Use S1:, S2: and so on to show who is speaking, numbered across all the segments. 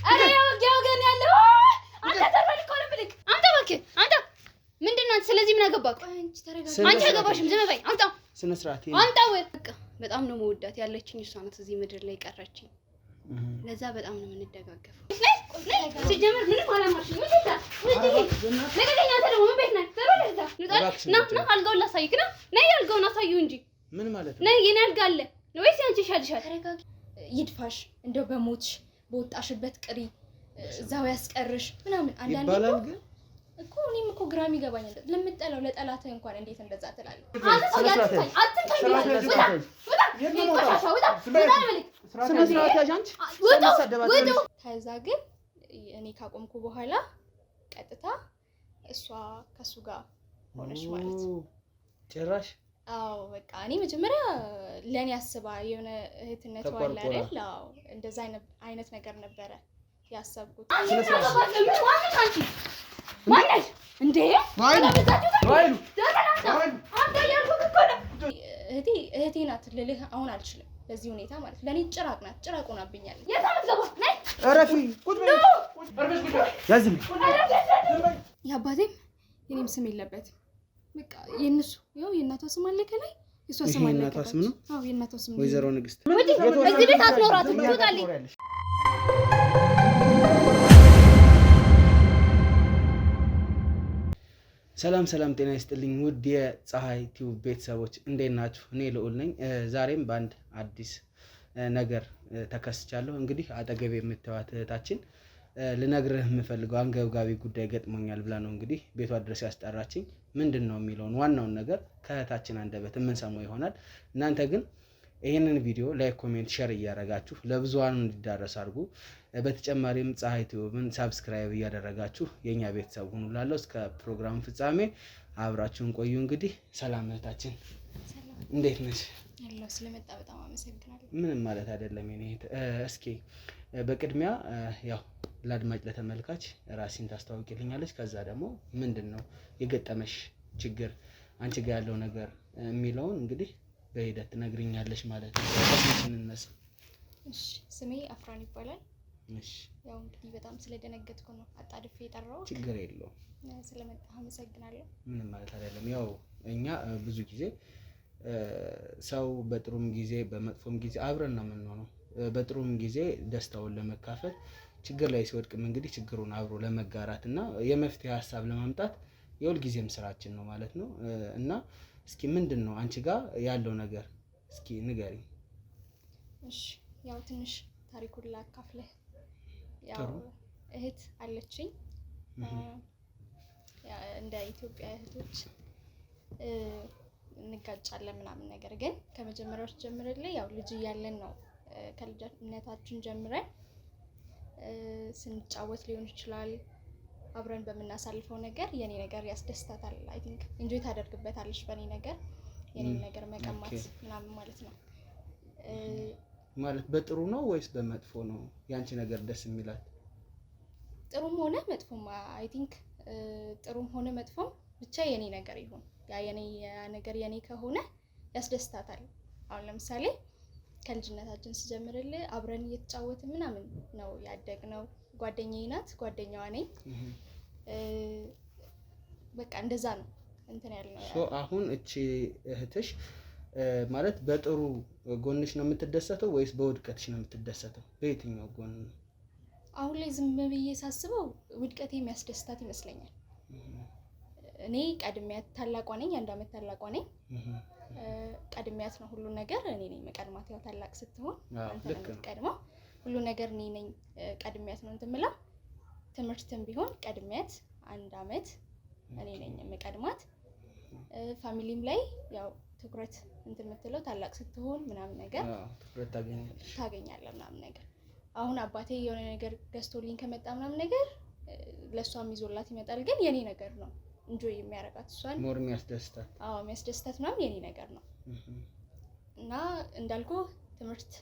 S1: አረ ያው ገና ያለው አንተ ተርበል እኮ ነው ብልክ አንተ እባክህ አንተ ምንድነው ስለዚህ ምን አገባክ አንቺ አገባሽም ዝም በይ አንተ
S2: ስነ ስርዓት
S1: አንተ በቃ በጣም ነው መወዳት ያለችኝ እሷ ናት እዚህ ምድር ላይ ቀረችኝ ለዛ በጣም ነው የምንደጋገፈው ሲጀመር ምንም አላማሽ ምን ነገኛ ተደሞ ምን ቤት ነህ ተረጋጋ ና አልጋውን ላሳይክ ነይ አልጋውን አሳዩ እንጂ
S2: ምን ማለት ነው
S1: ነይ የኔ አልጋ አለ ወይስ ያንቺ ይሻልሻል ተረጋጋ ይድፋሽ እንደው በሞትሽ በወጣሽበት ቅሪ እዛው ያስቀርሽ ምናምን አንዳንዴ
S2: ይባላል ግን
S1: እኮ እኔም እኮ ግራም ይገባኛል ለምትጠላው ለጠላትህ እንኳን እንዴት እንደዛ ትላለህ ከዛ ግን እኔ ካቆምኩ በኋላ ቀጥታ እሷ ከሱ ጋር ሆነሽ ማለት
S2: ጭራሽ
S1: አዎ በቃ እኔ መጀመሪያ ለኔ አስባ የሆነ እህትነት ዋላ አይደል አዎ እንደዛ አይነት ነገር ነበረ ያሰብኩት ማነሽ እንዴ
S2: ዋይሉ
S1: እህቴ ናት ልልህ አሁን አልችልም በዚህ ሁኔታ ማለት ለኔ ጭራቅ ናት ጭራቅ ሆናብኛለች የታመገባ ነይ
S2: አረፊ ቁጥ ያዝም
S1: ያባቴም የኔም ስም የለበት በቃ የነሱ ያው የእናቷ ስም አለ ከላይ የሷ ስም አለ
S2: የእናቷ ስም ነው
S1: አዎ የእናቷ ስም ነው
S2: ወይዘሮ ንግስት
S1: እዚህ ቤት አትኖራትም ትወጣለች
S2: ሰላም ጤና ይስጥልኝ ውድ የፀሐይ ቲዩብ ቤተሰቦች እንዴት ናችሁ እኔ ልዑል ነኝ ዛሬም በአንድ አዲስ ነገር ተከስቻለሁ እንግዲህ አጠገቤ የምትዋት እህታችን ልነግርህ የምፈልገው አንገብጋቢ ጉዳይ ገጥሞኛል ብላ ነው እንግዲህ ቤቷ ድረስ ያስጠራችኝ ምንድነው የሚለውን ዋናውን ነገር ከእህታችን አንደበት የምንሰማው ይሆናል እናንተ ግን ይሄንን ቪዲዮ ላይክ ኮሜንት ሼር እያደረጋችሁ ለብዙሃኑ እንዲዳረስ አድርጉ በተጨማሪም ፀሐይ ቲዩብን ሰብስክራይብ እያደረጋችሁ የኛ ቤተሰብ ሁኑ ላለው እስከ ፕሮግራም ፍጻሜ አብራችሁን ቆዩ እንግዲህ ሰላም እህታችን
S1: ሰላም
S2: እንዴት ነሽ
S1: ያለው ስለመጣ በጣም አመሰግናለሁ
S2: ምንም ማለት አይደለም የኔ እስኪ በቅድሚያ ያው ለአድማጭ ለተመልካች ራስን ታስተዋውቂልኛለሽ ከዛ ደግሞ ምንድነው የገጠመሽ ችግር አንቺ ጋር ያለው ነገር የሚለውን እንግዲህ በሂደት ትነግሪኛለሽ ማለት ነው
S1: እሺ ስሜ አፍራን ይባላል
S2: እሺ
S1: ያው እንግዲህ በጣም ስለደነገጥኩ ነው አጣድፌ የጠራው
S2: ችግር የለውም
S1: ስለመጣ አመሰግናለሁ
S2: ምንም ማለት አይደለም ያው እኛ ብዙ ጊዜ ሰው በጥሩም ጊዜ በመጥፎም ጊዜ አብረን ነው የምንሆነው በጥሩም ጊዜ ደስታውን ለመካፈል ችግር ላይ ሲወድቅም እንግዲህ ችግሩን አብሮ ለመጋራትና የመፍትሄ ሐሳብ ለማምጣት የሁል ጊዜም ስራችን ነው ማለት ነው እና እስኪ ምንድነው አንቺ ጋር ያለው ነገር እስኪ ንገሪ
S1: እሺ ያው ትንሽ ታሪኩን ላካፍልህ ያው እህት አለችኝ እንደ ኢትዮጵያ እህቶች እንጋጫለን ምናምን ነገር ግን ከመጀመሪያው ጀምረን ያው ልጅ ያለን ነው ከልጅነታችን ጀምረን ስንጫወት ሊሆን ይችላል አብረን በመናሳልፈው ነገር የኔ ነገር ያስደስታታል አይ ቲንክ ኢንጆይ ታደርግበታለሽ በኔ ነገር የኔ ነገር መቀማት ምናምን ማለት ነው
S2: ማለት በጥሩ ነው ወይስ በመጥፎ ነው ያንቺ ነገር ደስ የሚላት
S1: ጥሩም ሆነ መጥፎም አይ ቲንክ ጥሩም ሆነ መጥፎም ብቻ የኔ ነገር ይሁን ያ የኔ ነገር የኔ ከሆነ ያስደስታታል አሁን ለምሳሌ ከልጅነታችን ሲጀምርልህ አብረን እየተጫወትን ምናምን ነው ያደግነው ጓደኛዬ ናት ጓደኛዋ ነኝ በቃ እንደዛ ነው እንትን ያልነው
S2: አሁን እቺ እህትሽ ማለት በጥሩ ጎንሽ ነው የምትደሰተው ወይስ በውድቀትሽ ነው የምትደሰተው በየትኛው ጎን
S1: አሁን ላይ ዝም ብዬ ሳስበው ውድቀቴ የሚያስደስታት ይመስለኛል እኔ ቀድሚያት ታላቋ ነኝ አንድ አመት ታላቋ ነኝ ቀድሚያት ነው ሁሉ ነገር እኔ ነኝ መቀድማት ያው ታላቅ ስትሆን አንተ ቀድማ ሁሉ ነገር እኔ ነኝ ቀድሚያት ነው እንትምላ ትምህርትም ቢሆን ቀድሚያት አንድ አመት እኔ ነኝ መቀድማት ፋሚሊም ላይ ያው ትኩረት እንትምትለው ታላቅ ስትሆን ምናምን ነገር
S2: ትኩረት
S1: ታገኛለህ ምናምን ነገር አሁን አባቴ የሆነ ነገር ገዝቶልኝ ከመጣ ምናምን ነገር ለሷም ይዞላት ይመጣል ግን የኔ ነገር ነው እንጆይ የሚያረጋት እሷን
S2: ሞር የሚያስደስታት
S1: የሚያስደስታት ነው የኔ ነገር ነው እና እንዳልኩ ትምህርት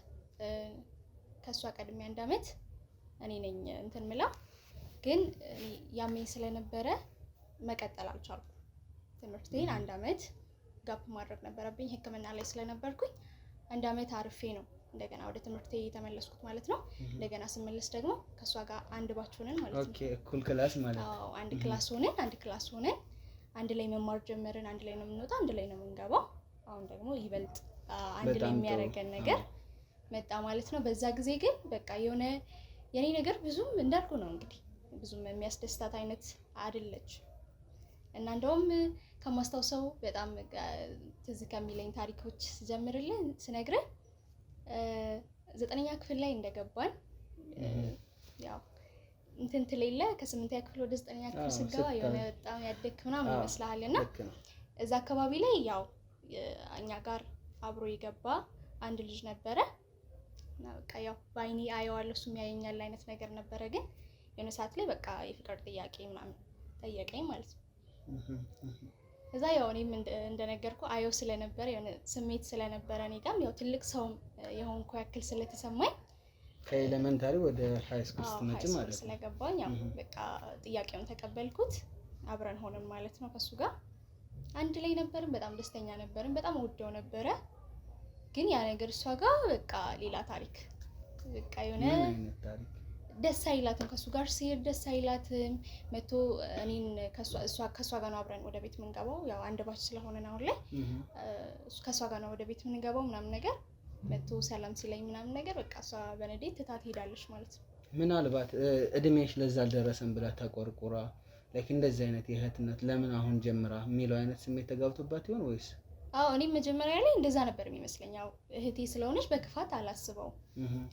S1: ከሷ ቀድሜ አንድ አመት እኔ ነኝ እንትን ምላ ግን ያመኝ ስለነበረ መቀጠል አልቻልኩም ትምህርቴን አንድ አመት ጋፕ ማድረግ ነበረብኝ ህክምና ላይ ስለነበርኩኝ አንድ አመት አርፌ ነው እንደገና ወደ ትምህርቴ የተመለስኩት ማለት ነው። እንደገና ስመለስ ደግሞ ከሷ ጋር አንድ ባች ሆነን ማለት ነው።
S2: ኦኬ እኩል ክላስ ማለት ነው።
S1: አዎ አንድ ክላስ ሆነን አንድ ላይ መማር ጀመርን። አንድ ላይ ነው የምንወጣው፣ አንድ ላይ ነው የምንገባው። አሁን ደግሞ ይበልጥ አንድ ላይ የሚያደርገን ነገር መጣ ማለት ነው። በዛ ጊዜ ግን በቃ የሆነ የኔ ነገር ብዙም እንዳልኩ ነው እንግዲህ ብዙም የሚያስደስታት አይነት አይደለች እና እንደውም ከማስታውሰው በጣም ትዝ ከሚለኝ ታሪኮች ስነግርህ 9ኛ ክፍል ላይ እንደገባን ያው እንትን ትሌለ ከ8ኛ ክፍል ወደ 9ኛ ክፍል ስገባ የሆነ በጣም ያደክ ምናምን ይመስልሃል እና እዛ አካባቢ ላይ ያው እኛ ጋር አብሮ የገባ አንድ ልጅ ነበረ እና በቃ ያው በአይኔ አየዋለሁ እሱም ያየኛል አይነት ነገር ነበረ። ግን የሆነ ሰዓት ላይ በቃ የፍቅር ጥያቄ ምናምን ጠየቀኝ ማለት ነው። እዛ ያው እኔም እንደነገርኩ አየው ስለነበረ የሆነ ስሜት ስለነበረ እኔ ጋርም ያው ትልቅ ሰው የሆንኩ ያክል ስለተሰማኝ
S2: ከኤሌመንታሪ ወደ ሃይ ስኩል ስትመጪ ማለት ነው
S1: ስለገባኝ ያው በቃ ጥያቄውን ተቀበልኩት። አብረን ሆነን ማለት ነው ከሱ ጋር አንድ ላይ ነበርን። በጣም ደስተኛ ነበርን። በጣም ወደው ነበረ። ግን ያ ነገር እሷ ጋር በቃ ሌላ ታሪክ በቃ የሆነ ደስ አይላትም። ከሱ ጋር ሲሄድ ደስ አይላትም። መቶ እኔን ከሷ ጋር ነው አብረን ወደ ቤት የምንገባው። ያው አንድ ባች ስለሆነ አሁን ላይ ከሷ ጋር ነው ወደ ቤት የምንገባው ምናምን ነገር መቶ ሰላም ሲለኝ ምናምን ነገር በቃ እሷ በነዴት ትታ ትሄዳለች ማለት ነው።
S2: ምናልባት እድሜሽ ለዛ አልደረሰም ብላ ተቆርቁራ ላይክ እንደዚህ አይነት የእህትነት ለምን አሁን ጀምራ የሚለው አይነት ስሜት ተጋብቶባት ይሆን ወይስ?
S1: አዎ እኔም መጀመሪያ ላይ እንደዛ ነበር የሚመስለኝ። ያው እህቴ ስለሆነች በክፋት አላስበውም።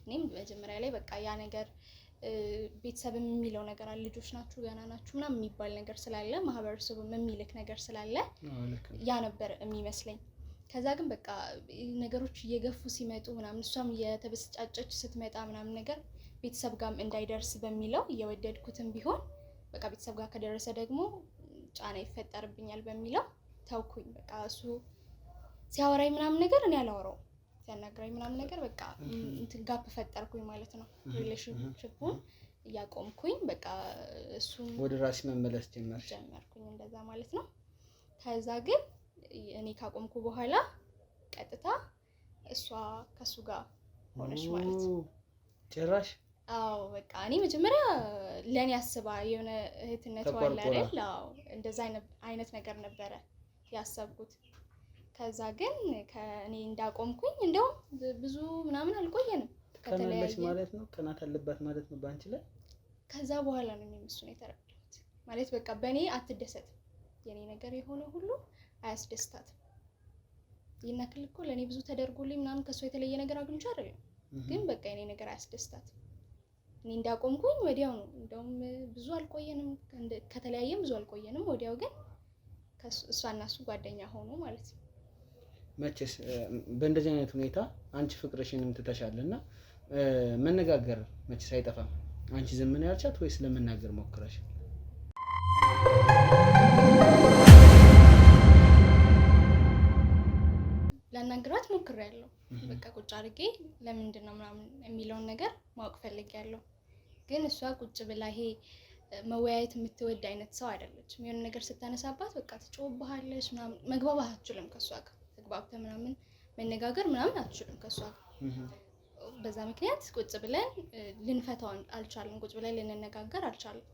S1: እኔም መጀመሪያ ላይ በቃ ያ ነገር ቤተሰብም የሚለው ነገር አለ፣ ልጆች ናችሁ ገና ናችሁ ምናምን የሚባል ነገር ስላለ ማህበረሰቡም የሚልክ ነገር ስላለ ያ ነበር የሚመስለኝ። ከዛ ግን በቃ ነገሮች እየገፉ ሲመጡ ምናምን እሷም የተበስጫጨች ስትመጣ ምናምን ነገር ቤተሰብ ጋርም እንዳይደርስ በሚለው እየወደድኩትም ቢሆን በቃ ቤተሰብ ጋር ከደረሰ ደግሞ ጫና ይፈጠርብኛል በሚለው ተውኩኝ። በቃ እሱ ሲያወራኝ ምናምን ነገር እኔ አላወራውም፣ ሲያናግረኝ ምናምን ነገር በቃ እንትን ጋፕ ፈጠርኩኝ ማለት ነው። ሪሌሽንሺፑን እያቆምኩኝ በቃ እሱን
S2: ወደ ራሴ መመለስ ጀመርኩኝ
S1: እንደዛ ማለት ነው። ከዛ ግን እኔ ካቆምኩ በኋላ ቀጥታ እሷ ከሱ ጋር ሆነች ማለት ነው።
S2: ጭራሽ?
S1: አዎ በቃ እኔ መጀመሪያ ለኔ አስባ የሆነ እህትነት ዋላ አይደል? አዎ እንደዛ አይነት ነገር ነበረ ያሰብኩት። ከዛ ግን ከእኔ እንዳቆምኩኝ እንደውም ብዙ ምናምን አልቆየንም
S2: ከተለያየ ማለት ነው። ቅናት አለባት ማለት ነው ባንቺ ላይ።
S1: ከዛ በኋላ ነው እሱን የተረዳሁት ማለት በቃ በእኔ አትደሰትም፣ የኔ ነገር የሆነ ሁሉ አያስደስታትም። ይሄን ያክል እኮ ለኔ ብዙ ተደርጎልኝ ምናምን ከሷ የተለየ ነገር አግኝቼ አይደለም፣ ግን በቃ የኔ ነገር አያስደስታትም። እኔ እንዳቆምኩኝ ወዲያው ነው እንደውም ብዙ አልቆየንም፣ ከተለያየም ብዙ አልቆየንም። ወዲያው ግን እሷና እሱ ጓደኛ ሆኖ ማለት ነው።
S2: መቼስ በእንደዚህ አይነት ሁኔታ አንቺ ፍቅርሽንም ትተሻልና መነጋገር መቼስ አይጠፋም። አንቺ ዝም ነው ያልቻት ወይስ ለመናገር ሞክረሽ?
S1: ላናግራት ሞክሬያለሁ። በቃ ቁጭ አድርጌ ለምንድን ነው ምናምን የሚለውን ነገር ማወቅ ፈልጌያለሁ። ግን እሷ ቁጭ ብላ ይሄ መወያየት የምትወድ አይነት ሰው አይደለችም። የሆነ ነገር ስታነሳባት በቃ ትጮህብሃለች ምናምን። መግባባት አትችልም ከሷ ጋር ተግባብተ ምናምን መነጋገር ምናምን አትችልም ከሷ ጋር። በዛ ምክንያት ቁጭ ብለን ልንፈታው አልቻልም። ቁጭ ብለን ልንነጋገር አልቻልም።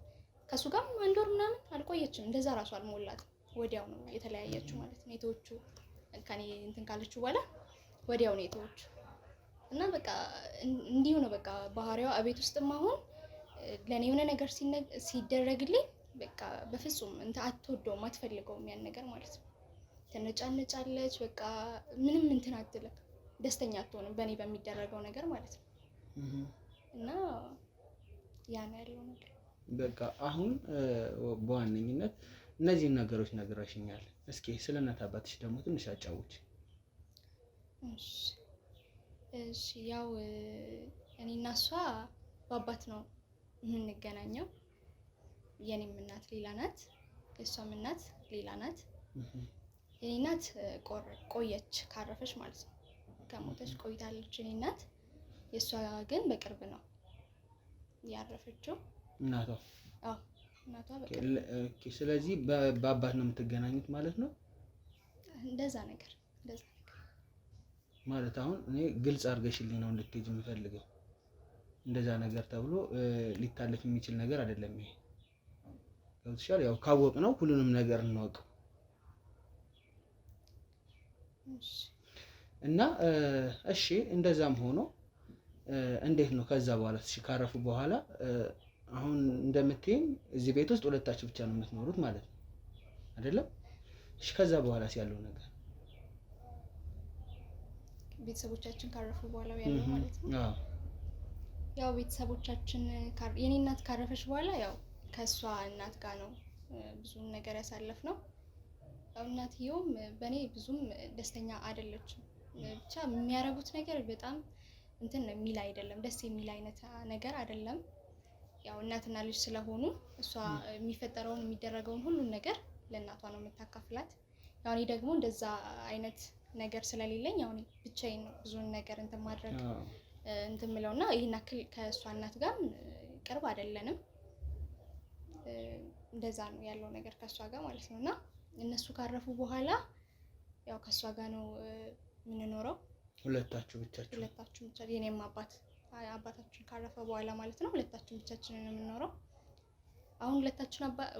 S1: ከሱ ጋር 1 ወር ምናምን አልቆየችም። እንደዛ ራሱ አልሞላትም። ወዲያው ነው የተለያየችው ማለት ነው። የተወቹ ከኔ እንትን ካለችው በኋላ ወዲያው ነው የተወቹ እና በቃ እንዲሁ ነው በቃ ባህሪዋ። አቤት ውስጥም አሁን ለኔ የሆነ ነገር ሲደረግልኝ በቃ በፍጹም እንትን አትወደውም፣ አትፈልገውም ያን ነገር ማለት ነው። ትነጫነጫለች በቃ ምንም እንትን አትልም፣ ደስተኛ አትሆንም በእኔ በሚደረገው ነገር ማለት ነው። እና ያ ነው ያለው ነገር።
S2: በቃ አሁን በዋነኝነት እነዚህን ነገሮች ነግረሽኛል። እስኪ ስለ እናት አባትሽ ደግሞ ትንሽ አጫውች።
S1: እሺ ያው እኔና እሷ በአባት ነው የምንገናኘው። የኔም እናት ሌላ ናት፣ የእሷም እናት ሌላ ናት። የኔ እናት ቆየች ካረፈች ማለት ነው፣ ከሞተች ቆይታለች የኔ እናት። የእሷ ግን በቅርብ ነው ያረፈችው
S2: እናቷ።
S1: አዎ እናቷ በቅርብ።
S2: ስለዚህ በአባት ነው የምትገናኙት ማለት ነው?
S1: እንደዛ ነገር
S2: ማለት አሁን እኔ ግልጽ አድርገሽልኝ ነው እንድትሄጂ የምፈልገው። እንደዛ ነገር ተብሎ ሊታለፍ የሚችል ነገር አይደለም ይሄ። ገብቶሻል? ያው ካወቅ ነው ሁሉንም ነገር እንወቀው እና እሺ እንደዛም ሆኖ እንዴት ነው ከዛ በኋላ እሺ ካረፉ በኋላ አሁን እንደምትይኝ እዚህ ቤት ውስጥ ሁለታችሁ ብቻ ነው የምትኖሩት ማለት ነው አይደለም? እሺ ከዛ በኋላስ ያለው ነገር
S1: ቤተሰቦቻችን ካረፉ በኋላ ያለው ማለት ነው። ያው ቤተሰቦቻችን የኔ እናት ካረፈች በኋላ ያው ከሷ እናት ጋር ነው ብዙ ነገር ያሳለፍነው። ያው እናትየውም በእኔ ብዙም ደስተኛ አይደለችም። ብቻ የሚያረጉት ነገር በጣም እንትን የሚል አይደለም፣ ደስ የሚል አይነት ነገር አይደለም። ያው እናትና ልጅ ስለሆኑ እሷ የሚፈጠረውን የሚደረገውን ሁሉን ነገር ለእናቷ ነው የምታካፍላት። ያው እኔ ደግሞ እንደዛ አይነት ነገር ስለሌለኝ ያው እኔ ብቻዬን ነው ብዙን ነገር እንትን ማድረግ እንትን ምለውና ይሄን አክል ከእሷ እናት ጋር ቅርብ አይደለንም። እንደዛ ነው ያለው ነገር ከእሷ ጋር ማለት ነው። እና እነሱ ካረፉ በኋላ ያው ከእሷ ጋር ነው የምንኖረው። ሁለታችሁ ብቻ የኔም አባታችን ካረፈ በኋላ ማለት ነው ሁለታችን ብቻችንን ነው የምንኖረው። አሁን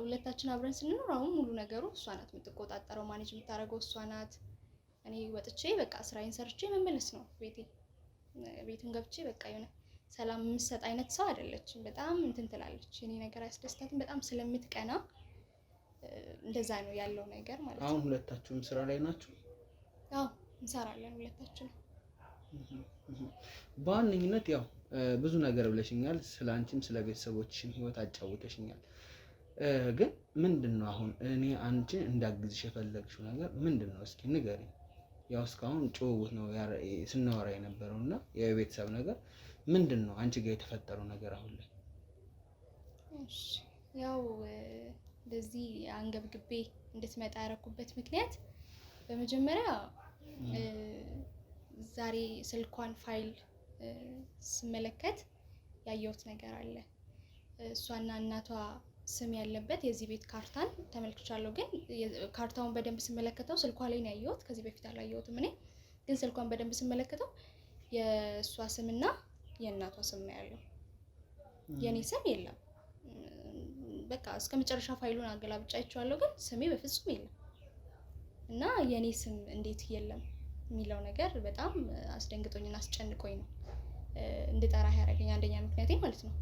S1: ሁለታችን አብረን ስንኖር አሁን ሙሉ ነገሩ እሷ ናት የምትቆጣጠረው፣ ማኔጅ የምታደርገው እሷ ናት። እኔ ወጥቼ በቃ ስራዬን ሰርቼ መመለስ ነው ቤቱን ገብቼ በቃ የሆነ ሰላም የምትሰጥ አይነት ሰው አይደለችም። በጣም እንትን ትላለች፣ የኔ ነገር አያስደስታትም፣ በጣም ስለምትቀና እንደዛ ነው ያለው ነገር ማለት ነው።
S2: አሁን ሁለታችሁም ስራ ላይ ናችሁ?
S1: አዎ እንሰራለን ሁለታችን።
S2: በዋነኝነት ያው ብዙ ነገር ብለሽኛል፣ ስለ አንቺም ስለ ቤተሰቦችሽም ህይወት አጫውተሽኛል። ግን ምንድነው አሁን እኔ አንቺን እንዳግዝሽ የፈለግሽው ነገር ምንድነው? እስኪ ንገሪኝ። ያው እስካሁን ጭውውት ነው ስናወራ የነበረው እና የቤተሰብ ነገር ምንድነው አንቺ ጋር የተፈጠረው ነገር አሁን ላይ?
S1: እሺ ያው እንደዚህ አንገብግቤ እንድትመጣ ያደረኩበት ምክንያት በመጀመሪያ ዛሬ ስልኳን ፋይል ስመለከት ያየሁት ነገር አለ። እሷና እናቷ ስም ያለበት የዚህ ቤት ካርታን ተመልክቻለሁ። ግን ካርታውን በደንብ ስመለከተው ስልኳ ላይ ነው ያየሁት። ከዚህ በፊት አላየሁትም እኔ። ግን ስልኳን በደንብ ስመለከተው የእሷ ስምና የእናቷ ስም ነው ያለው። የኔ ስም የለም። በቃ እስከ መጨረሻ ፋይሉን አገላብጫ አይቼዋለሁ፣ ግን ስሜ በፍጹም የለም። እና የኔ ስም እንዴት የለም የሚለው ነገር በጣም አስደንግጦኝና አስጨንቆኝ ነው እንድጠራ ያደረገኝ አንደኛ ምክንያቴ ማለት ነው።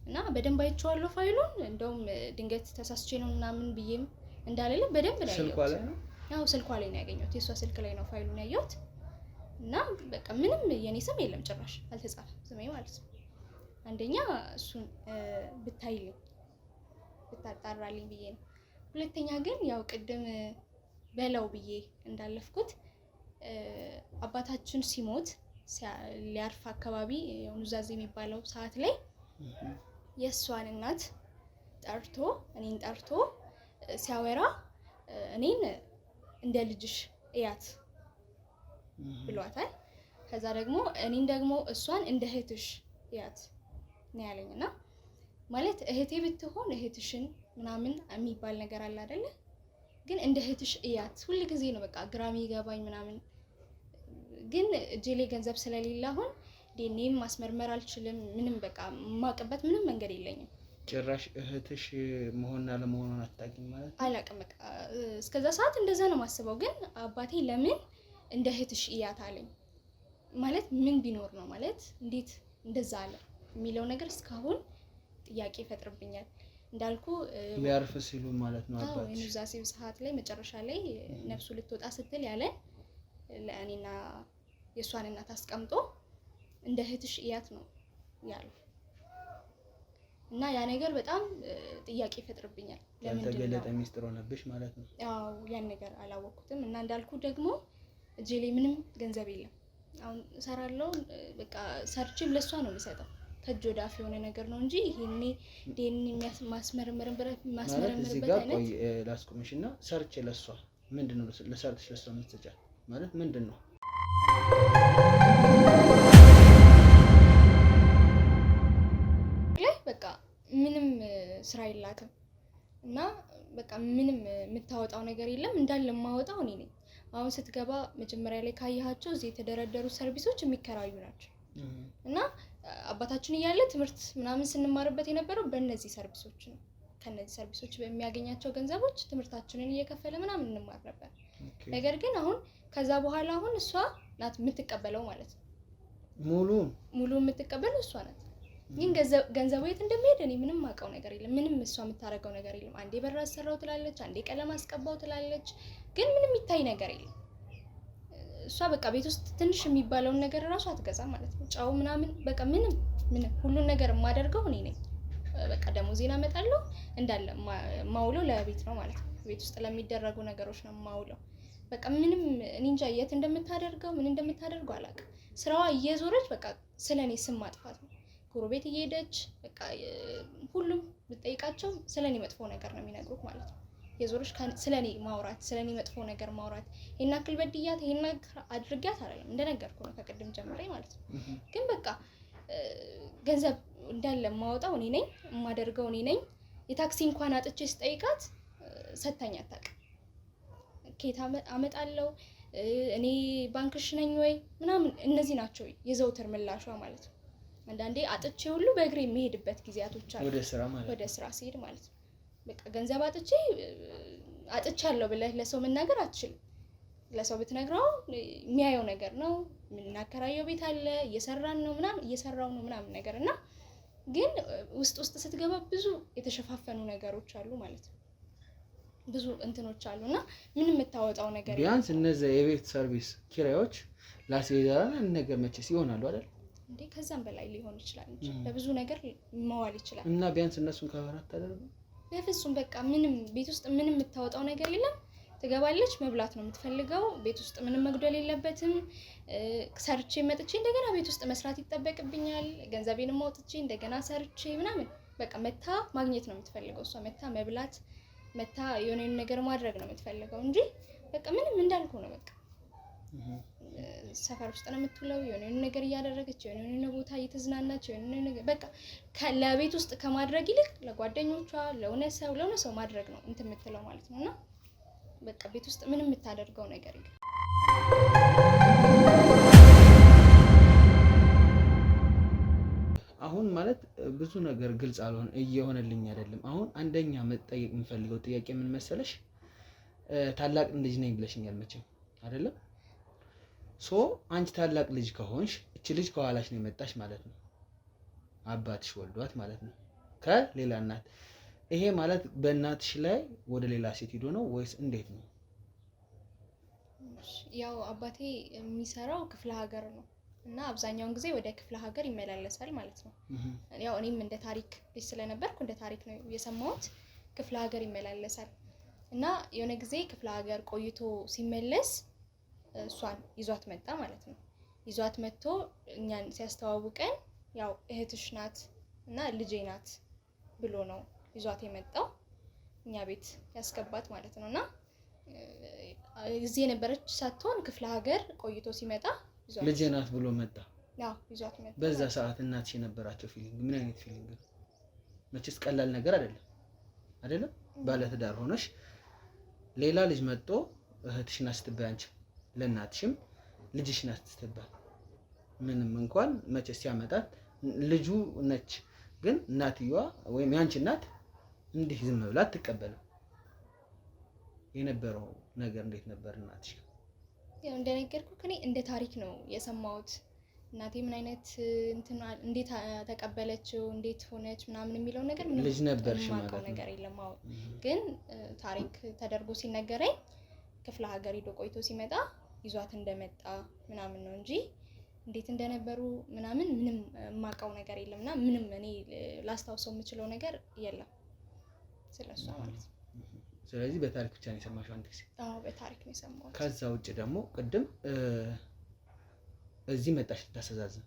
S1: እና በደንብ አይቼዋለሁ ፋይሉን። እንደውም ድንገት ተሳስቼ ነው ምናምን ብዬም እንዳልልም በደንብ ነው ያየሁት።
S2: ስልኳ ላይ ነው?
S1: አዎ ስልኳ ላይ ነው ያገኘሁት። የእሷ ስልክ ላይ ነው ፋይሉን ያየሁት። እና በቃ ምንም የኔ ስም የለም፣ ጭራሽ አልተጻፈም ስሜ ማለት ነው። አንደኛ እሱን ብታይልኝ ብታጣራልኝ ብዬ ነው። ሁለተኛ ግን ያው ቅድም በለው ብዬ እንዳለፍኩት አባታችን ሲሞት ሊያርፍ አካባቢ ኑዛዜ የሚባለው ሰዓት ላይ የእሷን እናት እኔን ጠርቶ ሲያወራ እኔን እንደ ልጅሽ እያት ብሏታል። ከዛ ደግሞ እኔን ደግሞ እሷን እንደ እህትሽ እያት ነው ያለኝና ማለት እህቴ ብትሆን እህትሽን ምናምን የሚባል ነገር አለ አይደለ? ግን እንደ እህትሽ እያት ሁል ጊዜ ነው በቃ ግራም ይገባኝ ምናምን። ግን እጄ ላይ ገንዘብ ስለሌለ አሁን ዲኤንኤም ማስመርመር አልችልም። ምንም በቃ የማውቅበት ምንም መንገድ የለኝም።
S2: ጭራሽ እህትሽ መሆንና ለመሆኑን አታውቂም ማለት?
S1: አላውቅም። በቃ እስከዛ ሰዓት እንደዛ ነው የማስበው። ግን አባቴ ለምን እንደ እህትሽ እያት አለኝ ማለት ምን ቢኖር ነው ማለት እንዴት እንደዛ አለ የሚለው ነገር እስካሁን ጥያቄ ይፈጥርብኛል። እንዳልኩ
S2: ሊያርፍ ሲሉ ማለት ነው አባቴ።
S1: አዎ የኑዛዜው ሰዓት ላይ መጨረሻ ላይ ነፍሱ ልትወጣ ስትል ያለ ለእኔና የእሷን እናት አስቀምጦ እንደ እህትሽ እያት ነው ያለው። እና ያ ነገር በጣም ጥያቄ ይፈጥርብኛል። ለምን
S2: ያልተገለጠ ሚስጥር ሆነብሽ ማለት ነው?
S1: ያው ያን ነገር አላወቅኩትም። እና እንዳልኩ ደግሞ እጄ ላይ ምንም ገንዘብ የለም። አሁን እሰራለሁ በቃ ሰርቼም ለሷ ነው የምሰጠው። ከእጅ ወደ አፍ የሆነ ነገር ነው እንጂ ይሄኔ ዲኤንኤ ማስመረመርበት አይነት
S2: ቆይ ላስቆምሽና ሰርቼ ለሷ ምንድነው ለሰርች ለሷ የምትሰጫት ማለት ምንድነው?
S1: በቃ ምንም ስራ የላትም እና በቃ ምንም የምታወጣው ነገር የለም። እንዳለ የማወጣው እኔ ነኝ። አሁን ስትገባ መጀመሪያ ላይ ካያቸው እዚህ የተደረደሩ ሰርቪሶች የሚከራዩ ናቸው እና አባታችን እያለ ትምህርት ምናምን ስንማርበት የነበረው በእነዚህ ሰርቪሶች ነው። ከነዚህ ሰርቪሶች በሚያገኛቸው ገንዘቦች ትምህርታችንን እየከፈለ ምናምን እንማር ነበር። ነገር ግን አሁን ከዛ በኋላ አሁን እሷ ናት የምትቀበለው ማለት ነው። ሙሉ የምትቀበለው እሷ ናት። ግን ገንዘቡ የት እንደሚሄድ እኔ ምንም አውቀው ነገር የለም። ምንም እሷ የምታደርገው ነገር የለም። አንዴ በር አሰራው ትላለች፣ አንዴ ቀለም አስቀባው ትላለች። ግን ምንም የሚታይ ነገር የለም። እሷ በቃ ቤት ውስጥ ትንሽ የሚባለውን ነገር እራሱ አትገዛም ማለት ነው። ጫው ምናምን በቃ ምንም ሁሉን ነገር የማደርገው እኔ ነኝ። በቃ ደሞዜን አመጣለሁ እንዳለ ማውለው ለቤት ነው ማለት ነው። ቤት ውስጥ ለሚደረጉ ነገሮች ነው ማውለው። በቃ ምንም እኔ እንጃ የት እንደምታደርገው ምን እንደምታደርገው አላውቅም። ስራዋ እየዞረች በቃ ስለኔ ስም ማጥፋት ነው። ጎረቤት እየሄደች በቃ ሁሉም ብትጠይቃቸው ስለኔ መጥፎ ነገር ነው የሚነግሩት ማለት ነው። የዞረች ስለኔ ማውራት፣ ስለኔ መጥፎ ነገር ማውራት፣ ይሄን አክል በድያት ይሄን ነገር አድርጊያት አይደለም እንደነገርኩ ነው ከቅድም ጀምሬ ማለት ነው። ግን በቃ ገንዘብ እንዳለ የማወጣው እኔ ነኝ፣ የማደርገው እኔ ነኝ። የታክሲ እንኳን አጥቼ ስጠይቃት ሰታኝ አታውቅም። ኬት አመጣለሁ እኔ ባንክሽ ነኝ ወይ ምናምን፣ እነዚህ ናቸው የዘውትር ምላሿ ማለት ነው። አንዳንዴ አጥቼ ሁሉ በእግሬ የሚሄድበት ጊዜያቶች አሉ፣ ወደ ስራ ሲሄድ ማለት ነው። በቃ ገንዘብ አጥቻለሁ ብለህ ለሰው መናገር አትችልም። ለሰው ብትነግረው የሚያየው ነገር ነው። የምናከራየው ቤት አለ፣ እየሰራን ነው ምናምን፣ እየሰራው ነው ምናምን ነገር እና ግን ውስጥ ስትገባ ብዙ የተሸፋፈኑ ነገሮች አሉ ማለት ነው። ብዙ እንትኖች አሉና ምንም የምታወጣው ነገር
S2: ቢያንስ እነዚህ የቤት ሰርቪስ ኪራዮች ላስይዛና ነገር መቼስ ይሆናሉ አይደል
S1: እንዴ? ከዛም በላይ ሊሆን ይችላል እንጂ በብዙ ነገር መዋል ይችላል።
S2: እና ቢያንስ እነሱን ከበራት ታደርጉ።
S1: በፍጹም በቃ ምንም ቤት ውስጥ ምንም የምታወጣው ነገር የለም። ትገባለች፣ መብላት ነው የምትፈልገው። ቤት ውስጥ ምንም መጉደል የለበትም። ሰርቼ መጥቼ እንደገና ቤት ውስጥ መስራት ይጠበቅብኛል። ገንዘቤንም አውጥቼ እንደገና ሰርቼ ምናምን በቃ መታ ማግኘት ነው የምትፈልገው እሷ። መታ መብላት፣ መታ የሆነ ነገር ማድረግ ነው የምትፈልገው እንጂ በቃ ምንም እንዳልኩ ነው። በቃ ሰፈር ውስጥ ነው የምትውለው፣ የሆነ ነገር እያደረገች፣ የሆነ ቦታ እየተዝናናች፣ የሆነ ነገር በቃ ለቤት ውስጥ ከማድረግ ይልቅ ለጓደኞቿ ለሆነ ሰው ማድረግ ነው እንትን የምትለው ማለት ነውና በቃ ቤት ውስጥ ምንም የምታደርገው ነገር የለም።
S2: አሁን ማለት ብዙ ነገር ግልጽ እየሆነልኝ አይደለም። አሁን አንደኛ መጠየቅ የምፈልገው ጥያቄ ምን መሰለሽ፣ ታላቅ ልጅ ነኝ ብለሽኛል መቼም አይደለም? ሶ አንቺ ታላቅ ልጅ ከሆንሽ እቺ ልጅ ከኋላሽ ነው የመጣሽ ማለት ነው። አባትሽ ወልዷት ማለት ነው ከሌላ እናት። ይሄ ማለት በእናትሽ ላይ ወደ ሌላ ሴት ሄዶ ነው ወይስ እንዴት ነው?
S1: ያው አባቴ የሚሰራው ክፍለ ሀገር ነው እና አብዛኛውን ጊዜ ወደ ክፍለ ሀገር ይመላለሳል ማለት ነው። ያው እኔም እንደ ታሪክ ልጅ ስለነበርኩ እንደ ታሪክ ነው የሰማሁት። ክፍለ ሀገር ይመላለሳል እና የሆነ ጊዜ ክፍለ ሀገር ቆይቶ ሲመለስ እሷን ይዟት መጣ ማለት ነው። ይዟት መጥቶ እኛን ሲያስተዋውቀን ያው እህትሽ ናት እና ልጄ ናት ብሎ ነው ይዟት የመጣው እኛ ቤት ያስገባት ማለት ነውና እዚህ የነበረች ሳትሆን ክፍለ ሀገር ቆይቶ ሲመጣ
S2: ልጄ ናት ብሎ መጣ።
S1: ያው ይዟት መጣ።
S2: በዛ ሰዓት እናትሽ የነበራቸው ፊሊንግ ምን አይነት ፊሊንግ ነው? መቼስ ቀላል ነገር አይደለም። ባለ ትዳር ሆነሽ ሌላ ልጅ መጥቶ እህትሽ ናት ስትባይ አንቺ ለእናትሽም ልጅሽ ናት ስትባይ ምንም እንኳን መቼስ ሲያመጣት ልጁ ነች፣ ግን እናትየዋ ወይም ያንቺ እናት እንዲህ ዝም ብላ አትቀበልም። የነበረው ነገር እንዴት ነበር እናትሽ?
S1: ያው እንደነገርኩህ እኔ እንደ ታሪክ ነው የሰማሁት። እናቴ ምን አይነት እንዴት ተቀበለችው፣ እንዴት ሆነች ምናምን የሚለው ነገር ምንም
S2: ልጅ ነበርሽ ማለት ነው
S1: ነገር የለም። አዎ ግን ታሪክ ተደርጎ ሲነገረኝ ክፍለ ሀገር ሄዶ ቆይቶ ሲመጣ ይዟት እንደመጣ ምናምን ነው እንጂ እንዴት እንደነበሩ ምናምን ምንም የማውቀው ነገር የለምና ምንም እኔ ላስታውሰው የምችለው ነገር የለም ስለሷ ማለት ነው።
S2: ስለዚህ በታሪክ ብቻ ነው የሰማሽው አንድ ጊዜ?
S1: አዎ በታሪክ ነው የሰማሁት።
S2: ከዛ ውጭ ደግሞ ቅድም እዚህ መጣሽ ልታስተዛዝን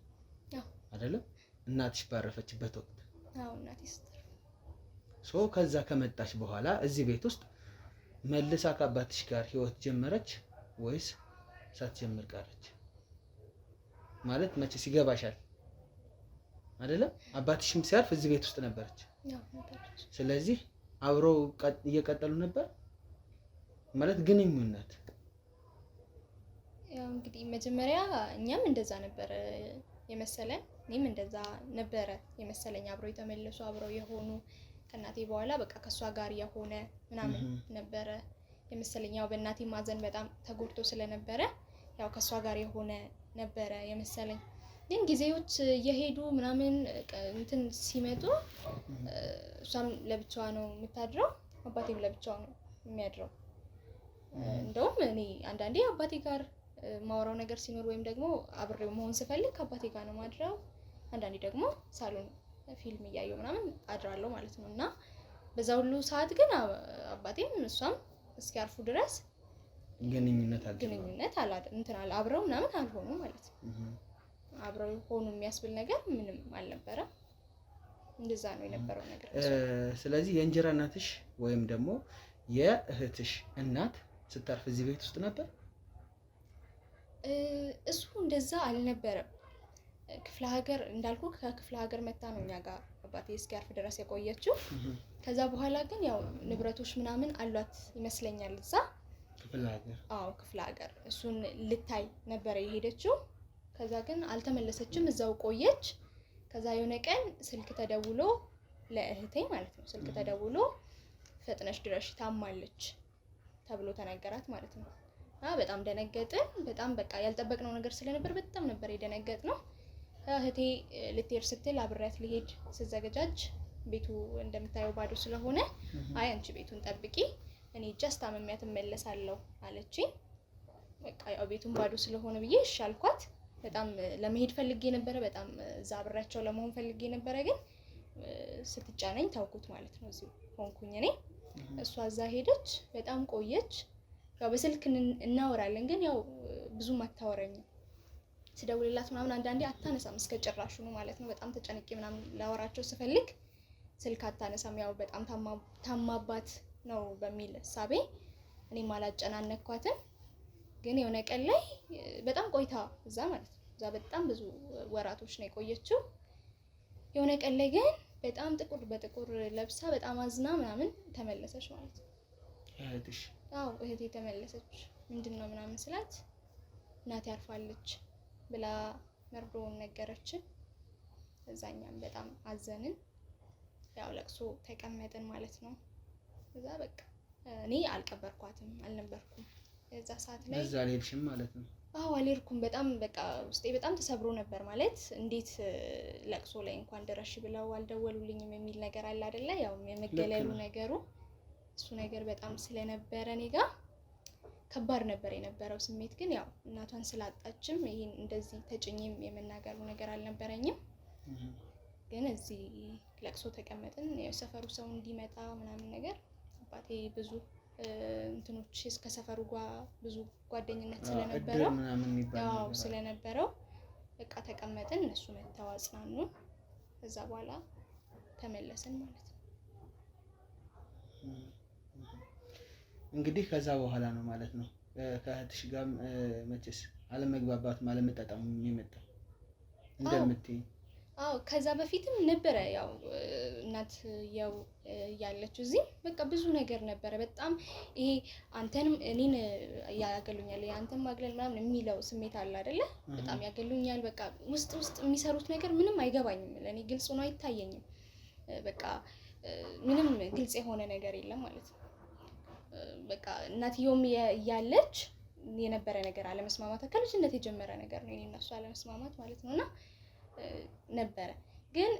S2: አይደለም? እናትሽ ባረፈችበት ወቅት።
S1: አዎ እናቴ ስትል
S2: ከዛ ከመጣሽ በኋላ እዚህ ቤት ውስጥ መልሳ ከአባትሽ ጋር ህይወት ጀመረች ወይስ ሳትጀምር ቀረች? ማለት መቼስ ይገባሻል አይደለም? አባትሽም ሲያርፍ እዚህ ቤት ውስጥ ነበረች። ስለዚህ አብረው እየቀጠሉ ነበር ማለት ግንኙነት
S1: ያው እንግዲህ መጀመሪያ እኛም እንደዛ ነበረ የመሰለን፣ እኔም እንደዛ ነበረ የመሰለኝ። አብረው የተመለሱ አብረው የሆኑ ከእናቴ በኋላ በቃ ከእሷ ጋር የሆነ ምናምን ነበረ የመሰለኝ። ያው በእናቴ ማዘን በጣም ተጎድቶ ስለነበረ ያው ከእሷ ጋር የሆነ ነበረ የመሰለኝ። ግን ጊዜዎች እየሄዱ ምናምን እንትን ሲመጡ እሷም ለብቻዋ ነው የምታድረው፣ አባቴም ለብቻው ነው የሚያድረው። እንደውም እኔ አንዳንዴ አባቴ ጋር ማውራው ነገር ሲኖር ወይም ደግሞ አብሬው መሆን ስፈልግ ከአባቴ ጋር ነው ማድረው። አንዳንዴ ደግሞ ሳሎን ፊልም እያየሁ ምናምን አድራለሁ ማለት ነው። እና በዛ ሁሉ ሰዓት ግን አባቴም እሷም እስኪያርፉ ድረስ ግንኙነት አብረው ምናምን አልሆኑ ማለት ነው። አብረው ሆኑ የሚያስብል ነገር ምንም አልነበረም። እንደዛ ነው የነበረው ነገር።
S2: ስለዚህ የእንጀራ እናትሽ ወይም ደግሞ የእህትሽ እናት ስታርፍ እዚህ ቤት ውስጥ ነበር?
S1: እሱ እንደዛ አልነበረም። ክፍለ ሀገር እንዳልኩ ከክፍለ ሀገር መታ ነው እኛ ጋር አባቴ እስኪያርፍ ድረስ የቆየችው። ከዛ በኋላ ግን ያው ንብረቶች ምናምን አሏት ይመስለኛል እዛ ክፍለ ሀገር። አዎ ክፍለ ሀገር እሱን ልታይ ነበረ የሄደችው። ከዛ ግን አልተመለሰችም፣ እዛው ቆየች። ከዛ የሆነ ቀን ስልክ ተደውሎ ለእህቴ ማለት ነው ስልክ ተደውሎ ፈጥነሽ ድረሽ ታማለች ተብሎ ተነገራት ማለት ነው። በጣም ደነገጥን። በጣም በቃ ያልጠበቅነው ነገር ስለነበር በጣም ነበር የደነገጥነው። እህቴ ልትሄድ ስትል አብሬያት ልሄድ ስዘገጃጅ ቤቱ እንደምታየው ባዶ ስለሆነ አይ አንቺ ቤቱን ጠብቂ እኔ ጀስት አመሚያት እመለሳለሁ አለችኝ። በቃ ያው ቤቱን ባዶ ስለሆነ ብዬ እሺ አልኳት። በጣም ለመሄድ ፈልጌ ነበረ፣ በጣም እዛ አብሬያቸው ለመሆን ፈልጌ ነበረ። ግን ስትጫነኝ ታውኩት ማለት ነው። እዚሁ ሆንኩኝ እኔ። እሷ እዛ ሄደች፣ በጣም ቆየች። ያው በስልክ እናወራለን፣ ግን ያው ብዙም አታወራኝም። ስደውልላት ምናምን አንዳንዴ አታነሳም እስከ ጭራሹ ነው ማለት ነው። በጣም ተጨንቄ ምናምን ላወራቸው ስፈልግ ስልክ አታነሳም። ያው በጣም ታማባት ነው በሚል እሳቤ እኔም አላጨናነኳትም። ግን የሆነ ቀን ላይ በጣም ቆይታ እዛ ማለት ነው፣ እዛ በጣም ብዙ ወራቶች ነው የቆየችው። የሆነ ቀን ላይ ግን በጣም ጥቁር በጥቁር ለብሳ በጣም አዝና ምናምን ተመለሰች ማለት ነው።
S2: እህትሽ?
S1: አዎ እህቴ ተመለሰች። ምንድነው ምናምን ስላት እናቴ አርፋለች ብላ መርዶውን ነገረችን። እዛኛም በጣም አዘንን። ያው ለቅሶ ተቀመጥን ማለት ነው። እዛ በቃ እኔ አልቀበርኳትም፣ አልነበርኩም እዛ ሰዓት ላይ።
S2: እዛ አልሄድሽም ማለት ነው?
S1: አዎ አልሄድኩም። በጣም በቃ ውስጤ በጣም ተሰብሮ ነበር ማለት እንዴት ለቅሶ ላይ እንኳን ድረሽ ብለው አልደወሉልኝም የሚል ነገር አለ አይደለ? ያው የመገለሉ ነገሩ እሱ ነገር በጣም ስለነበረ እኔ ጋር ከባድ ነበር የነበረው ስሜት። ግን ያው እናቷን ስላጣችም ይሄን እንደዚህ ተጭኝም የመናገሩ ነገር አልነበረኝም። ግን እዚህ ለቅሶ ተቀመጥን። የሰፈሩ ሰው እንዲመጣ ምናምን ነገር አባቴ ብዙ እንትኖች እስከ ሰፈሩ ጋር ብዙ ጓደኝነት ስለነበረው ያው ስለነበረው በቃ ተቀመጥን። እነሱ መተው አጽናኑን። ከዛ በኋላ ተመለስን ማለት ነው።
S2: እንግዲህ ከዛ በኋላ ነው ማለት ነው ከእህትሽ ጋር መቼስ አለመግባባትም አለመጣጣም የመጣው እንደምትይ።
S1: አዎ ከዛ በፊትም ነበረ። ያው እናት ያው ያለችው እዚህ በቃ ብዙ ነገር ነበረ። በጣም ይሄ አንተንም እኔን ያገሉኛል አንተን ማግለል ምናምን የሚለው ስሜት አለ አይደለ? በጣም ያገሉኛል። በቃ ውስጥ የሚሰሩት ነገር ምንም አይገባኝም፣ ለኔ ግልጽ ሆኖ አይታየኝም። በቃ ምንም ግልጽ የሆነ ነገር የለም ማለት ነው። በቃ እናትየውም ያለች የነበረ ነገር አለመስማማት ከልጅነት የጀመረ ነገር ነው የኔና እሱ አለመስማማት ማለት ነውና ነበረ። ግን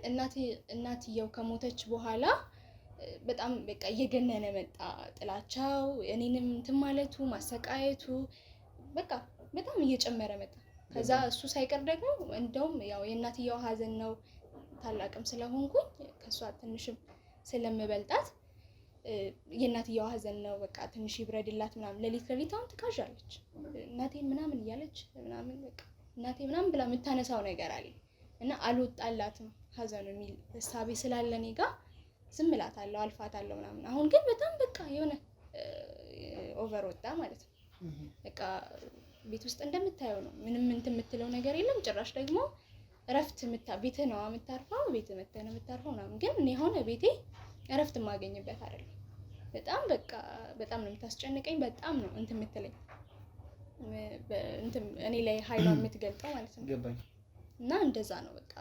S1: እናትየው ከሞተች በኋላ በጣም በቃ እየገነነ መጣ ጥላቻው፣ እኔንም እንትን ማለቱ ማሰቃየቱ በቃ በጣም እየጨመረ መጣ። ከዛ እሱ ሳይቀር ደግሞ እንደውም ያው የእናትየው ሀዘን ነው፣ ታላቅም ስለሆንኩኝ ከሷ ትንሽም ስለምበልጣት የእናትየው ሀዘን ነው በቃ ትንሽ ይብረድላት ምናምን። ሌሊት አሁን ትቃዣለች እናቴ ምናምን እያለች ምናምን በቃ እናቴ ምናምን ብላ የምታነሳው ነገር አለ እና አልወጣላትም ሀዘኑ የሚል እሳቤ ስላለ እኔ ጋር ዝም እላታለሁ፣ አልፋታለሁ ምናምን። አሁን ግን በጣም በቃ የሆነ ኦቨር ወጣ ማለት ነው። በቃ ቤት ውስጥ እንደምታየው ነው፣ ምንም እንትን የምትለው ነገር የለም። ጭራሽ ደግሞ እረፍት ቤትህ ነው የምታርፈው፣ ቤትህ መተህ ነው የምታርፈው ምናምን። ግን እኔ አሁን ቤቴ እረፍት የማገኝበት አይደለም። በጣም በቃ በጣም ነው የምታስጨንቀኝ፣ በጣም ነው እንትን የምትለኝ እንትን እኔ ላይ ኃይሏን የምትገልጠው ማለት ነው።
S2: ገባኝ።
S1: እና እንደዛ ነው በቃ።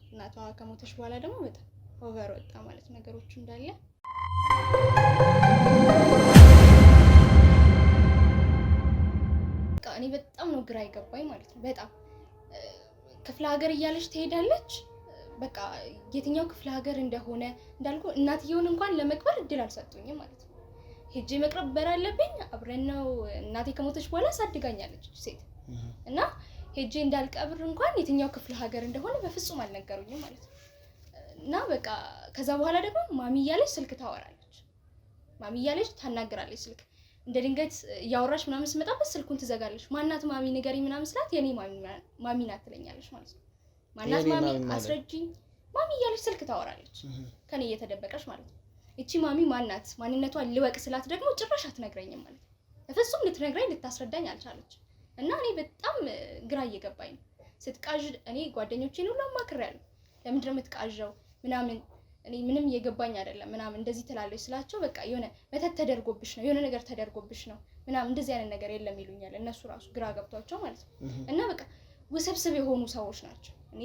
S1: እናቷ ከሞተች በኋላ ደግሞ በጣም ኦቨር ወጣ ማለት ነገሮቹ እንዳለ። በቃ እኔ በጣም ነው ግራ ይገባኝ ማለት ነው። በጣም ክፍለ ሀገር እያለች ትሄዳለች። በቃ የትኛው ክፍለ ሀገር እንደሆነ እንዳልኩ እናትየውን እንኳን ለመቅበር እድል አልሰጡኝም ማለት ነው። ሄጄ መቅበር አለብኝ። አብረን ነው እናቴ ከሞተች በኋላ አሳድጋኛለች ሴት እና ሄጄ እንዳልቀብር እንኳን የትኛው ክፍለ ሀገር እንደሆነ በፍጹም አልነገሩኝም ማለት ነው። እና በቃ ከዛ በኋላ ደግሞ ማሚ እያለች ስልክ ታወራለች። ማሚ እያለች ታናግራለች ስልክ። እንደ ድንገት እያወራች ምናምን ስመጣበት ስልኩን ትዘጋለች። ማናት ማሚ ንገሪኝ ምናምን ስላት የኔ ማሚ ናት ትለኛለች ማለት ነው። ማናት ማሚ አስረጅኝ ማሚ እያለች ስልክ ታወራለች ከኔ እየተደበቀች ማለት ነው። እቺ ማሚ ማናት ማንነቷን ልወቅ ስላት ደግሞ ጭራሽ አትነግረኝም ማለት ነው። በፍጹም ልትነግረኝ ልታስረዳኝ አልቻለች። እና እኔ በጣም ግራ እየገባኝ ነው። ስትቃዥ እኔ ጓደኞቼን ሁሉ አማክሬያለሁ። ለምንድን ነው የምትቃዣው ምናምን እኔ ምንም እየገባኝ አይደለም ምናምን እንደዚህ ትላለች ስላቸው በቃ የሆነ መተት ተደርጎብሽ ነው የሆነ ነገር ተደርጎብሽ ነው ምናምን እንደዚህ አይነት ነገር የለም ይሉኛል። እነሱ ራሱ ግራ ገብቷቸው ማለት ነው። እና በቃ ውስብስብ የሆኑ ሰዎች ናቸው። እኔ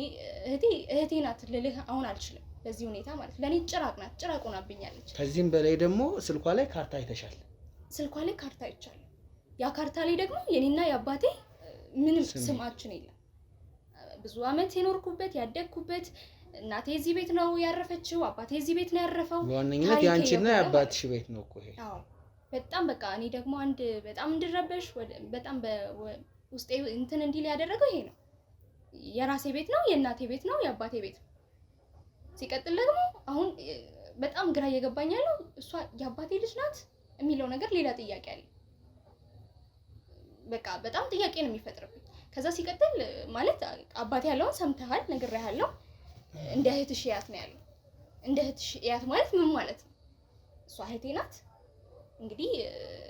S1: እህቴ ናት ልልህ አሁን አልችልም በዚህ ሁኔታ ማለት ለኔ ጭራቅ ናት። ጭራቅ ሆናብኛለች።
S2: ከዚህም በላይ ደግሞ ስልኳ ላይ ካርታ አይተሻል።
S1: ስልኳ ላይ ካርታ አይቻለሁ። ያ ካርታ ላይ ደግሞ የኔና የአባቴ ምንም ስማችን የለም። ብዙ አመት የኖርኩበት ያደግኩበት እናቴ እዚህ ቤት ነው ያረፈችው፣ አባቴ እዚህ ቤት ነው ያረፈው።
S2: በዋነኝነት ያንቺና የአባትሽ ቤት ነው እኮ ይሄ።
S1: አዎ በጣም በቃ እኔ ደግሞ አንድ በጣም እንድረበሽ በጣም በውስጤ እንትን እንዲል ያደረገው ይሄ ነው። የራሴ ቤት ነው፣ የእናቴ ቤት ነው፣ የአባቴ ቤት ነው። ሲቀጥል ደግሞ አሁን በጣም ግራ እየገባኝ ያለው እሷ የአባቴ ልጅ ናት የሚለው ነገር ሌላ ጥያቄ አለ። በቃ በጣም ጥያቄ ነው የሚፈጥርብኝ። ከዛ ሲቀጥል ማለት አባቴ ያለውን ሰምተሃል ነግሬሃለሁ። እንደ እህትሽ እያት ነው ያለው። እንደ እህትሽ እያት ማለት ምን ማለት ነው? እሷ እህቴ ናት። እንግዲህ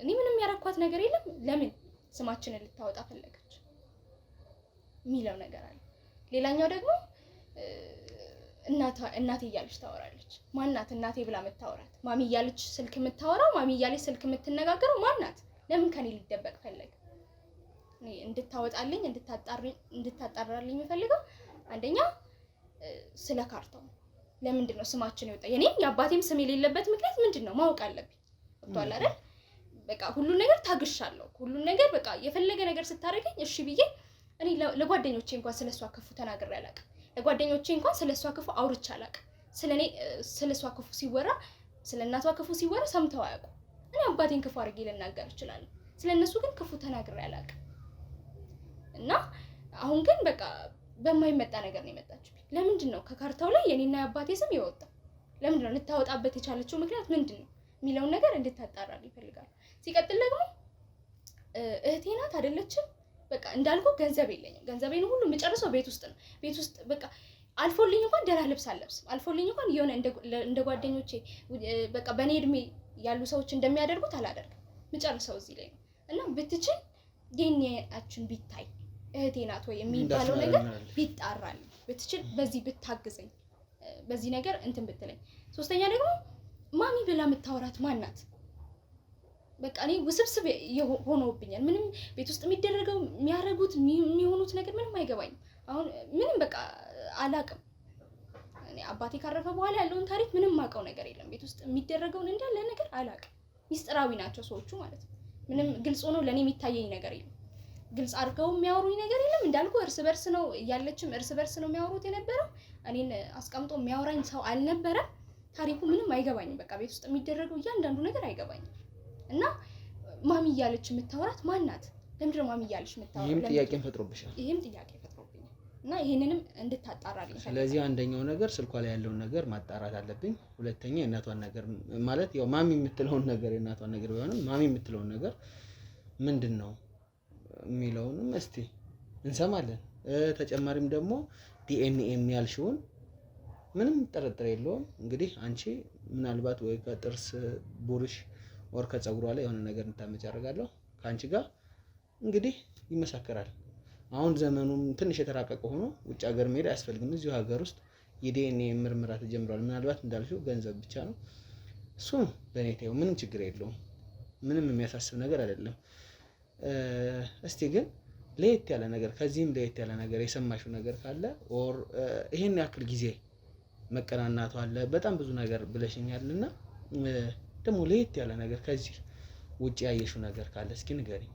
S1: እኔ ምንም ያረኳት ነገር የለም። ለምን ስማችንን ልታወጣ ፈለገች የሚለው ነገር አለ። ሌላኛው ደግሞ እናቴ እያለች ታወራለች። ማናት እናቴ ብላ የምታወራት? ማሚ እያለች ስልክ የምታወራው ማሚ እያለች ስልክ የምትነጋገረው ማናት? ለምን ከኔ ሊደበቅ ፈለገ? እኔ እንድታወጣልኝ እንድታጣራልኝ የምፈልገው አንደኛ ስለ ካርታው ለምንድን ነው ስማችን የወጣ? የኔም የአባቴም ስም የሌለበት ምክንያት ምንድን ነው ማወቅ አለብኝ። ወጥቷል አይደል? በቃ ሁሉን ነገር ታግሻለሁ። ሁሉን ነገር በቃ የፈለገ ነገር ስታደርገኝ እሺ ብዬ እኔ ለጓደኞቼ እንኳን ስለሷ ክፉ ተናግሬ አላውቅም። ለጓደኞቼ እንኳን ስለሷ ክፉ አውርቼ አላውቅም። ስለኔ ስለሷ ክፉ ሲወራ ስለ እናቷ ክፉ ሲወራ ሰምተው አያውቁም። እኔ አባቴን ክፉ አድርጌ ልናገር እችላለሁ። ስለነሱ ግን ክፉ ተናግሬ አላውቅም። እና አሁን ግን በቃ በማይመጣ ነገር ነው የመጣችው። ለምንድን ነው ከካርታው ላይ የኔና የአባቴ ስም የወጣው? ለምንድን ነው ልታወጣበት የቻለችው ምክንያት ምንድን ነው የሚለውን ነገር እንድታጣራል ይፈልጋል። ሲቀጥል ደግሞ እህቴ ናት አይደለችም? በቃ እንዳልኩ ገንዘብ የለኝም። ገንዘቤን ሁሉ የምጨርሰው ቤት ውስጥ ነው። ቤት ውስጥ በቃ አልፎልኝ እንኳን ደህና ልብስ አልለብስም። አልፎልኝ እንኳን የሆነ እንደ ጓደኞቼ በቃ በእኔ እድሜ ያሉ ሰዎች እንደሚያደርጉት አላደርግም። የምጨርሰው እዚህ ላይ ነው። እና ብትችል የኔያችን ቢታይ እህቴ ናት ወይ የሚባለው ነገር ቢጣራል ብትችል በዚህ ብታግዘኝ በዚህ ነገር እንትን ብትለኝ። ሶስተኛ ደግሞ ማሚ ብላ የምታወራት ማናት? በቃ እኔ ውስብስብ ሆኖብኛል። ምንም ቤት ውስጥ የሚደረገው የሚያረጉት የሚሆኑት ነገር ምንም አይገባኝም። አሁን ምንም በቃ አላቅም። እኔ አባቴ ካረፈ በኋላ ያለውን ታሪክ ምንም ማውቀው ነገር የለም። ቤት ውስጥ የሚደረገውን እንዳለ ነገር አላቅም። ሚስጥራዊ ናቸው ሰዎቹ ማለት ነው። ምንም ግልጽ ሆኖ ለኔ የሚታየኝ ነገር የለም። ግልጽ አድርገው የሚያወሩኝ ነገር የለም። እንዳልኩ እርስ በርስ ነው ያለችም እርስ በርስ ነው የሚያወሩት የነበረው። እኔን አስቀምጦ የሚያወራኝ ሰው አልነበረም። ታሪኩ ምንም አይገባኝም። በቃ ቤት ውስጥ የሚደረገው እያንዳንዱ ነገር አይገባኝም። እና ማሚ እያለች የምታወራት ማናት? ለምንድነው ማሚ እያለች የምታወራት?
S2: ይሄም ጥያቄ ፈጥሮብሻል።
S1: ይሄም ጥያቄ ፈጥሮብኛል እና ይሄንንም እንድታጣራልኝ።
S2: ስለዚህ አንደኛው ነገር ስልኳ ላይ ያለውን ነገር ማጣራት አለብኝ። ሁለተኛ የእናቷን ነገር ማለት ያው ማሚ የምትለውን ነገር የእናቷን ነገር ቢሆንም ማሚ የምትለውን ነገር ምንድን ነው የሚለውንም እስቲ እንሰማለን። ተጨማሪም ደግሞ ዲኤንኤ ያልሽውን ምንም ጥርጥር የለውም እንግዲህ አንቺ ምናልባት ወይ ከጥርስ ቡርሽ ወር ከፀጉሯ ላይ የሆነ ነገር እንታመጭ አደርጋለሁ ከአንቺ ጋር እንግዲህ ይመሳከራል። አሁን ዘመኑም ትንሽ የተራቀቀ ሆኖ ውጭ ሀገር መሄድ አያስፈልግም። እዚሁ ሀገር ውስጥ የዲኤንኤ ምርመራ ተጀምሯል። ምናልባት እንዳልሽው ገንዘብ ብቻ ነው እሱ በኔ ተይው፣ ምንም ችግር የለውም። ምንም የሚያሳስብ ነገር አይደለም። እስቲ ግን ለየት ያለ ነገር ከዚህም ለየት ያለ ነገር የሰማሽው ነገር ካለ ኦር ይሄን ያክል ጊዜ መቀናናቱ አለ በጣም ብዙ ነገር ብለሽኛልና ደግሞ ለየት ያለ ነገር ከዚህ ውጪ ያየሽው ነገር ካለ እስኪ ንገሪኝ።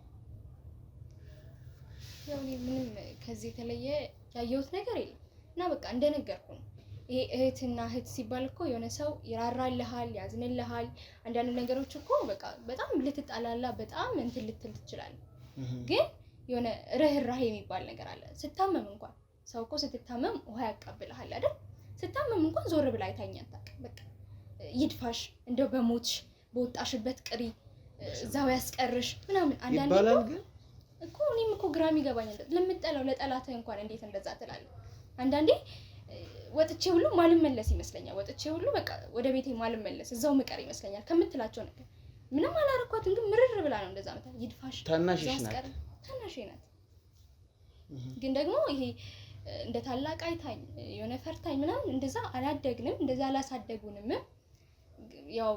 S1: ያው ምንም ከዚህ የተለየ ያየሁት ነገር የለም እና በቃ እንደነገርኩ ነው። ይሄ እህትና እህት ሲባል እኮ የሆነ ሰው ይራራልሃል፣ ያዝንልሃል። አንዳንድ ነገሮች እኮ በቃ በጣም ልትጣላላ በጣም እንትን ልትል ትችላለህ። ግን የሆነ ርህራሄ የሚባል ነገር አለ። ስታመም እንኳን ሰው እኮ ስትታመም ውሃ ያቃብልሃል አይደል? ስታመም እንኳን ዞር ብላ አይታኝ አታውቅም። በቃ ይድፋሽ እንደው በሞትሽ በወጣሽበት ቅሪ እዛው ያስቀርሽ ምናምን አንዳንዴ
S2: ይባላል። ግን
S1: እኮ እኔም እኮ ግራም ይገባኛል። ለምትጠላው ለጠላትህ እንኳን እንዴት እንደዛ ትላለህ? አንዳንዴ ወጥቼ ሁሉ ማልመለስ ይመስለኛል። ወጥቼ ሁሉ በቃ ወደ ቤቴ ማልመለስ እዛው ምቀር ይመስለኛል ከምትላቸው ነገር። ምንም አላረኳትም፣ ግን ምርር ብላ ነው እንደዛ መጣ። ይድፋሽ
S2: ታናሽሽ ናት።
S1: ግን ደግሞ ይሄ እንደ ታላቅ አይታኝ የሆነ ፈርታኝ ምናምን እንደዛ አላደግንም፣ እንደዛ አላሳደጉንም። ያው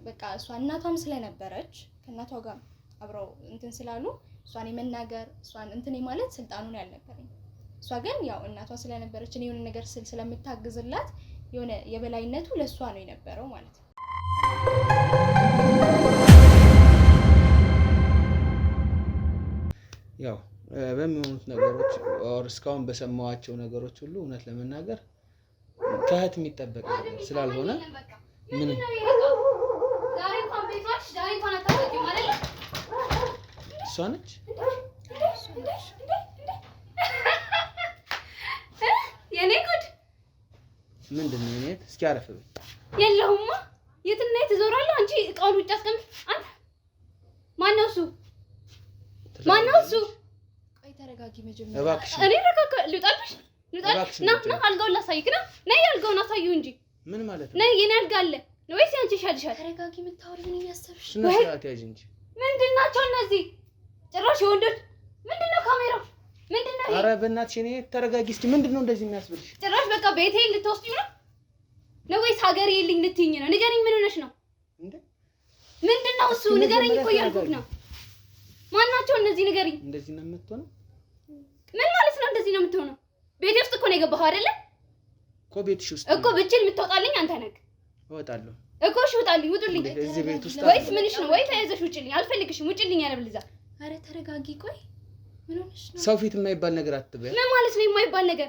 S1: በቃ እሷ እናቷም ስለነበረች ከእናቷ ጋር አብረው እንትን ስላሉ እሷን የመናገር እሷን እንትን ማለት ስልጣኑን ያልነበረኝ። እሷ ግን ያው እናቷ ስለነበረች እኔ የሆነ ነገር ስለምታግዝላት የሆነ የበላይነቱ ለእሷ ነው የነበረው ማለት ነው።
S2: ያው በሚሆኑት ነገሮች ኦር እስካሁን በሰማዋቸው ነገሮች ሁሉ እውነት ለመናገር ከእህት የሚጠበቅ ነገር ስላልሆነ ምን እሷ ነች
S3: የኔ ጉድ
S2: ምንድን ነው? የኔት እስኪ አረፍ በይ።
S3: የለሁማ የትና የት እዞራለሁ? አንቺ እቃውን ውጭ አስቀምጥ። አንተ ማነው እሱ? ማነው እሱ?
S1: ቆይ ተረጋጊ መጀመሪያ
S2: እባክሽ።
S3: እኔ ረጋጋ ልውጣልሽ? ልውጣልሽ? ና አልጋውን ላሳይክ። ነይ አልጋውን አሳይው እንጂ
S2: ምን ማለት ነው?
S3: ነይ የኔ አልጋ አለ ነው ወይስ ያንቺ ይሻልሻል?
S1: ተረጋጊ። የምታወሪው ምን ያሰብሽ?
S2: ስነ ስርዓት ያዥ እንጂ።
S3: ምንድን ናቸው እነዚህ? ጭራሽ የወንዶች ምንድነው ካሜራው? ምንድነው?
S2: ኧረ በእናትሽ እኔ ተረጋጊ እስኪ። ምንድነው እንደዚህ የሚያስብልሽ?
S3: ጭራሽ በቃ ቤቴ ልትወስጂው ነው ወይስ ሀገሬ የለኝ ልትይኝ ነው? ንገሪኝ፣ ምን ሆነሽ ነው እንዴ? ምንድነው እሱ? ንገሪኝ እኮ እያልኩት ነው። ማናቸው እነዚህ? ንገሪኝ።
S2: እንደዚህ ነው የምትሆነው?
S3: ምን ማለት ነው እንደዚህ ነው የምትሆነው? ቤቴ ውስጥ እኮ ነው የገባኸው አይደለ?
S2: እኮ ቤትሽ ውስጥ
S3: እኮ ብችል የምትወጣልኝ አንተ ነህ።
S2: እወጣለሁ
S3: እኮ እሺ፣ ውጣልኝ፣ ውጡልኝ።
S2: እዚህ ቤት ውስጥ
S3: ወይስ ምንሽ ነው? ወይ ተያዘሽ ውጭልኝ። አልፈልግሽም፣ ውጭልኝ ያለብልዛ።
S1: አረ ተረጋጊ። ቆይ ምን ሆነሽ ነው?
S2: ሰው ፊት የማይባል ነገር አትበይ።
S3: ምን ማለት ነው የማይባል ነገር?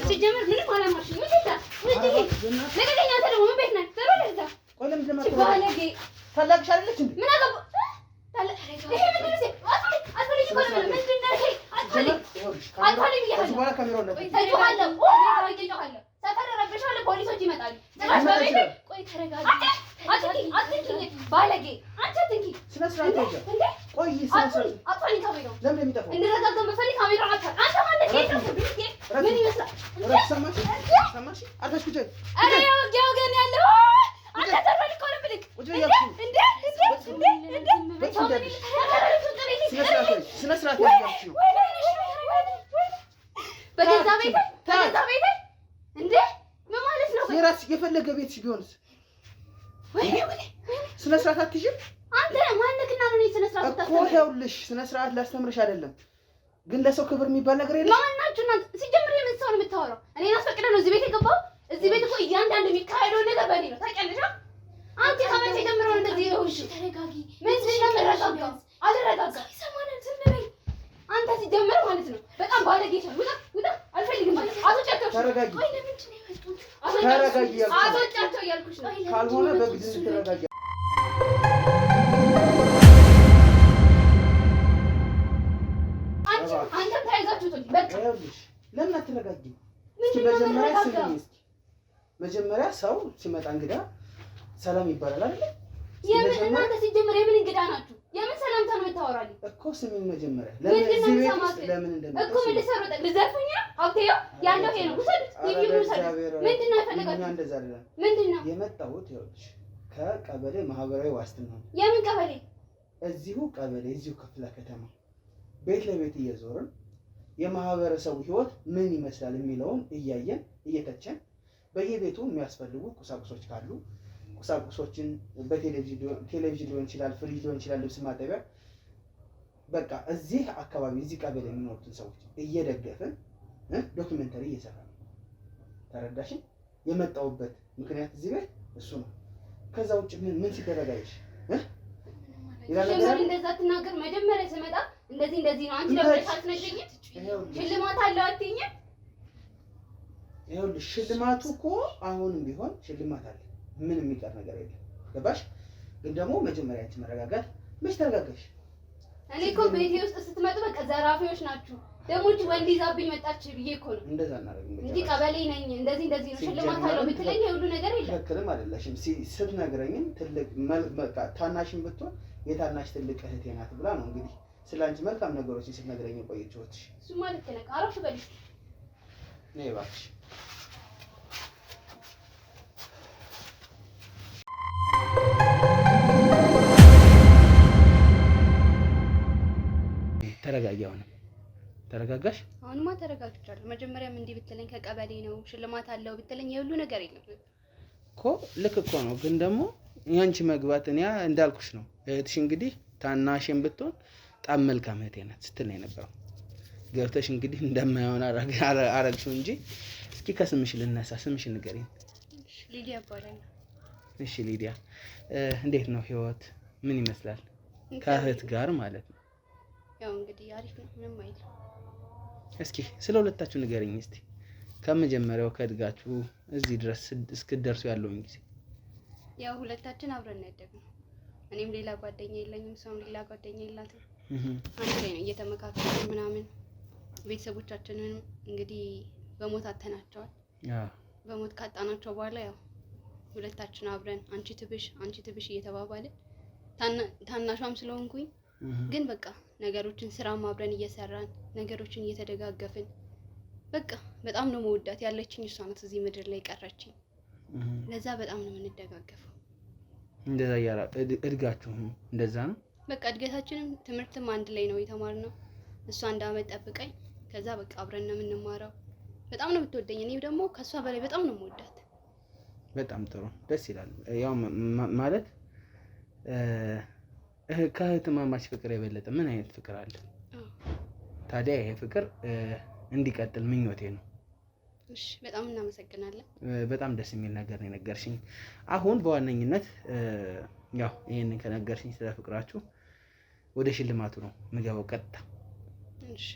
S3: ሲጀመር ምንም አላማሽም። ምንድን ነው? ነገኛ አንተ ደግሞ ምን ቤት ነህ? ተበለዛ
S2: ቆይ ለምን ደማ
S3: ባለጌ
S2: ታላቅሽ አይደለች እንዴ?
S3: ምን አገባ? ይሄ ምንድን ነው? አትፈልጊ እኮ ነው። ምንድን ነው ይሄ? አትፈልጊ
S2: ከዚህ በኋላ ካሜራውን ነው
S3: ተጮሃለሁ። ሰፈር ረብሻለሁ፣ ፖሊሶች ይመጣሉ። ጭራሽ በቤቴ
S1: ቆይ ተረጋጊ።
S3: አትንኪኝ ባለጌ። አንቺ አትንኪ።
S2: ስነ ስርዓት ያዥ።
S3: እንዴ
S2: ቆይ ስነ ስርዓት
S3: አጥፋኝ ካሜራው።
S2: ለምን የሚጠፋው?
S3: እንድረጋጋ በፈልግ ካሜራው አጥፋ። አንተ ማለት ነው ምን ይመስላል?
S2: ሰማሽ? ሰማሽ? አልፈሽ ቁጭ።
S3: አረ ያው ወገን ያለው አንተ ተፈል እኮ ነው ብልክ እንዴ
S2: ስነ ስርዓት ያዥ ነው።
S3: በገዛ ቤቴ እንዴ ምን ማለት ነው?
S2: የራስ የፈለገ ቤትሽ ቢሆንስ?
S3: ወይኔ
S2: ስነ ስርዓት አትይዥም?
S3: አንተ ማንነትና ነው ስነ ስርዓት
S2: እኮ
S3: ታስተምር?
S2: ይኸውልሽ ስነ ስርዓት ላስተምርሽ አይደለም፣ ግን ለሰው ክብር የሚባል ነገር የለም።
S3: ማናችሁ እናንተ? ሲጀምር ለምን ሰው ነው የምታወራው? እኔን አስፈቅደህ ነው እዚህ ቤት የገባው? እዚህ ቤት እኮ እያንዳንዱ የሚካሄደው ነገር በእኔ ነው ታውቂያለሽ? አንቺ ከመቼ ጀምሮ ነው እንደዚህ የሆንሽ?
S1: ተረጋጊ።
S3: ምንድን ነው የምረጋጋው? አልረጋጋም።
S1: ይሰማናል። ዝም በይ።
S3: አንተ ሲጀምር ማለት ነው በጣም ባለጌ ነሽ። ውጣ አልፈልግም ማለት አስወጫቸው።
S2: ተረጋጊ።
S1: ቆይ ለምንድን ነው የመጡት?
S2: ተረጋጊ ያልኩሽ
S3: አስወጫቸው እያልኩሽ ነው።
S2: ካልሆነ በግድ እንድትረጋጊ።
S3: አንተም ተያይዛችሁት በቃ።
S2: ይኸውልሽ ለምን አትረጋጊ? እስኪ
S3: ምንድን ነው
S2: መጀመሪያ
S3: የምረጋጋው?
S2: ስሚኝ። እስኪ መጀመሪያ ሰው ሲመጣ እንግዳ ሰላም ይባላል አይደል?
S3: የምን እናንተ ሲጀምር የምን እንግዳ ናችሁ? የምን ሰላምታ ነው የምታወራልኝ?
S2: እኮ ስሚኝ መጀመሪያ
S3: ምንድን ነው
S2: እዚህ ቤት
S3: የምሰማት?
S2: ውስጥ ለምን እንደመጣሽ
S3: እኮ ምን ልትሰሩ ልዘርፉኝ ነው? ሀብቴዮ ያለው ይሄ ነው። ውሰድ፣ ቲቪውን ውሰድ። ምንድን ነው
S2: እኛ
S3: የፈለጋችሁ?
S2: እንደዛ አይደለም
S3: ምንድን ነው
S2: የመጣሁት። ይኸውልሽ ከቀበሌ ማህበራዊ ዋስትና ነው።
S3: የምን ቀበሌ?
S2: እዚሁ ቀበሌ እዚሁ ክፍለ ከተማ ቤት ለቤት እየዞርን የማህበረሰቡ ህይወት ምን ይመስላል የሚለውን እያየን እየተቸን በየቤቱ የሚያስፈልጉ ቁሳቁሶች ካሉ ቁሳቁሶችን ቴሌቪዥን ሊሆን ይችላል፣ ፍሪጅ ሊሆን ይችላል፣ ልብስ ማጠቢያ በቃ እዚህ አካባቢ እዚህ ቀበሌ የሚኖሩትን ሰዎች እየደገፍን ዶክመንተሪ እየሰራ ነው። ተረዳሽኝ? የመጣውበት ምክንያት እዚህ ቤት እሱ ነው። ከዛ ውጭ ምን ሲደረጋይሽ
S3: ለምን እንደዛ ትናገር? መጀመሪያ ስመጣ እንደዚህ ነው። አንቺ ደብረሽ አትነግሪኝ? ሽልማት አለው አትይኝ?
S2: ይኸውልሽ ሽልማቱ እኮ አሁንም ቢሆን ሽልማት አለ። ምን የሚቀር ነገር የለም። ገባሽ? ግን ደግሞ መጀመሪያ አንቺ መረጋጋት። መች ተረጋጋሽ?
S3: እኔ እኮ ቤቴ ውስጥ ስትመጡ በቃ ዘራፊዎች ናችሁ። ደግሞ እቺ ወንድ ይዛብኝ መጣች ብዬ እኮ ነው
S2: እንደዛ እናደርግም
S3: እንጂ ቀበሌ ነኝ እንደዚህ ነው ሽልማት አለው ብትለኝ የሁሉ ነገር የለም።
S2: ትክክልም አይደለሽም። ስትነግረኝም ትልቅ በቃ ታናሽም ብትሆን የታናሽ ትልቅ እህቴ ናት ብላ ነው እንግዲህ ስለአንቺ መልካም ነገሮችን ስትነግረኝ የቆየችው እህትሽ።
S3: እሱ ማለት ነው። አረፍ በልሽ
S2: ነይ እባክሽ። ተረጋጊ። አሁንም ተረጋጋሽ?
S3: አሁንማ ተረጋግቻለሁ። መጀመሪያም እንዲህ ብትለኝ ከቀበሌ ነው ሽልማት አለው ብትለኝ የሁሉ ነገር የለም
S2: እኮ። ልክ እኮ ነው። ግን ደግሞ ያንቺ መግባት እኔ እንዳልኩሽ ነው። እህትሽ እንግዲህ ታናሽም ብትሆን በጣም መልካም እህቴ ናት ስትል ነው የነበረው። ገብተሽ እንግዲህ እንደማይሆን አረግሽው እንጂ እስኪ ከስምሽ ልነሳ። ስምሽ ንገሪኝ።
S3: ሊዲያ ይባላል።
S2: እሺ ሊዲያ፣ እንዴት ነው ህይወት? ምን ይመስላል ከእህት ጋር ማለት ነው?
S3: ያው እንግዲህ አሪፍ ነው፣ ምንም አይልም።
S2: እስኪ ስለ ሁለታችሁ ንገሪኝ እስቲ ከመጀመሪያው ከእድጋችሁ እዚህ ድረስ እስክትደርሱ ያለውን ጊዜ።
S3: ያው ሁለታችን አብረን ነው ያደግነው። እኔም ሌላ ጓደኛ የለኝም፣ ሰውም ሌላ ጓደኛ የላትም። አንድ ላይ ነው እየተመካከልን ምናምን። ቤተሰቦቻችንን እንግዲህ በሞት አተናቸዋል። በሞት ካጣናቸው በኋላ ያው ሁለታችን አብረን አንቺ ትብሽ እየተባባልን ታናሿም ስለሆንኩኝ ግን በቃ ነገሮችን ስራም አብረን እየሰራን ነገሮችን እየተደጋገፍን በቃ በጣም ነው መወዳት። ያለችኝ እሷ ናት እዚህ ምድር ላይ ቀረችኝ። ለዛ በጣም ነው የምንደጋገፈው።
S2: እንደዛ ያራ እድጋችሁም እንደዛ ነው።
S3: በቃ እድገታችንም ትምህርትም አንድ ላይ ነው የተማርነው። እሷ አንድ አመት ጠብቀኝ፣ ከዛ በቃ አብረን ነው የምንማረው። በጣም ነው የምትወደኝ፣ እኔ ደግሞ ከሷ በላይ በጣም ነው የምወዳት።
S2: በጣም ጥሩ ደስ ይላል። ያው ማለት ከእህትማማች ፍቅር የበለጠ ምን አይነት ፍቅር አለ? ታዲያ ይሄ ፍቅር እንዲቀጥል ምኞቴ ነው።
S3: እሺ፣ በጣም እናመሰግናለን።
S2: በጣም ደስ የሚል ነገር ነው የነገርሽኝ። አሁን በዋነኝነት ያው ይሄንን ከነገርሽኝ ስለ ፍቅራችሁ ወደ ሽልማቱ ነው የምገባው ቀጥታ።
S3: እሺ፣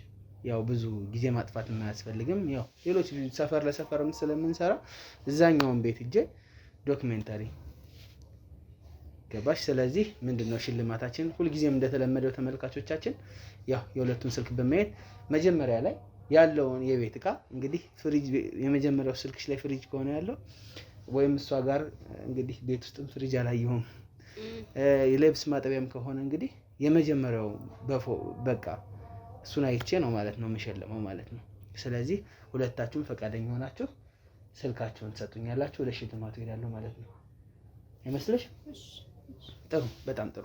S2: ያው ብዙ ጊዜ ማጥፋት የማያስፈልግም። ያው ሌሎች ሰፈር ለሰፈርም ስለምንሰራ እዛኛውን ቤት ሂጄ ዶክሜንታሪ ገባሽ? ስለዚህ ምንድነው ሽልማታችን? ሁልጊዜም እንደተለመደው ተመልካቾቻችን ያው የሁለቱን ስልክ በማየት መጀመሪያ ላይ ያለውን የቤት እቃ እንግዲህ ፍሪጅ፣ የመጀመሪያው ስልክሽ ላይ ፍሪጅ ከሆነ ያለው ወይም እሷ ጋር እንግዲህ ቤት ውስጥም ፍሪጅ አላየሁም፣ የልብስ ማጠቢያም ከሆነ እንግዲህ የመጀመሪያው በቃ እሱን አይቼ ነው ማለት ነው የምሸልመው ማለት ነው። ስለዚህ ሁለታችሁም ፈቃደኛ ሆናችሁ ስልካችሁን ትሰጡኛላችሁ፣ ወደ ሽልማቱ ሄዳለሁ ማለት ነው። አይመስልሽ? ጥሩ፣ በጣም ጥሩ።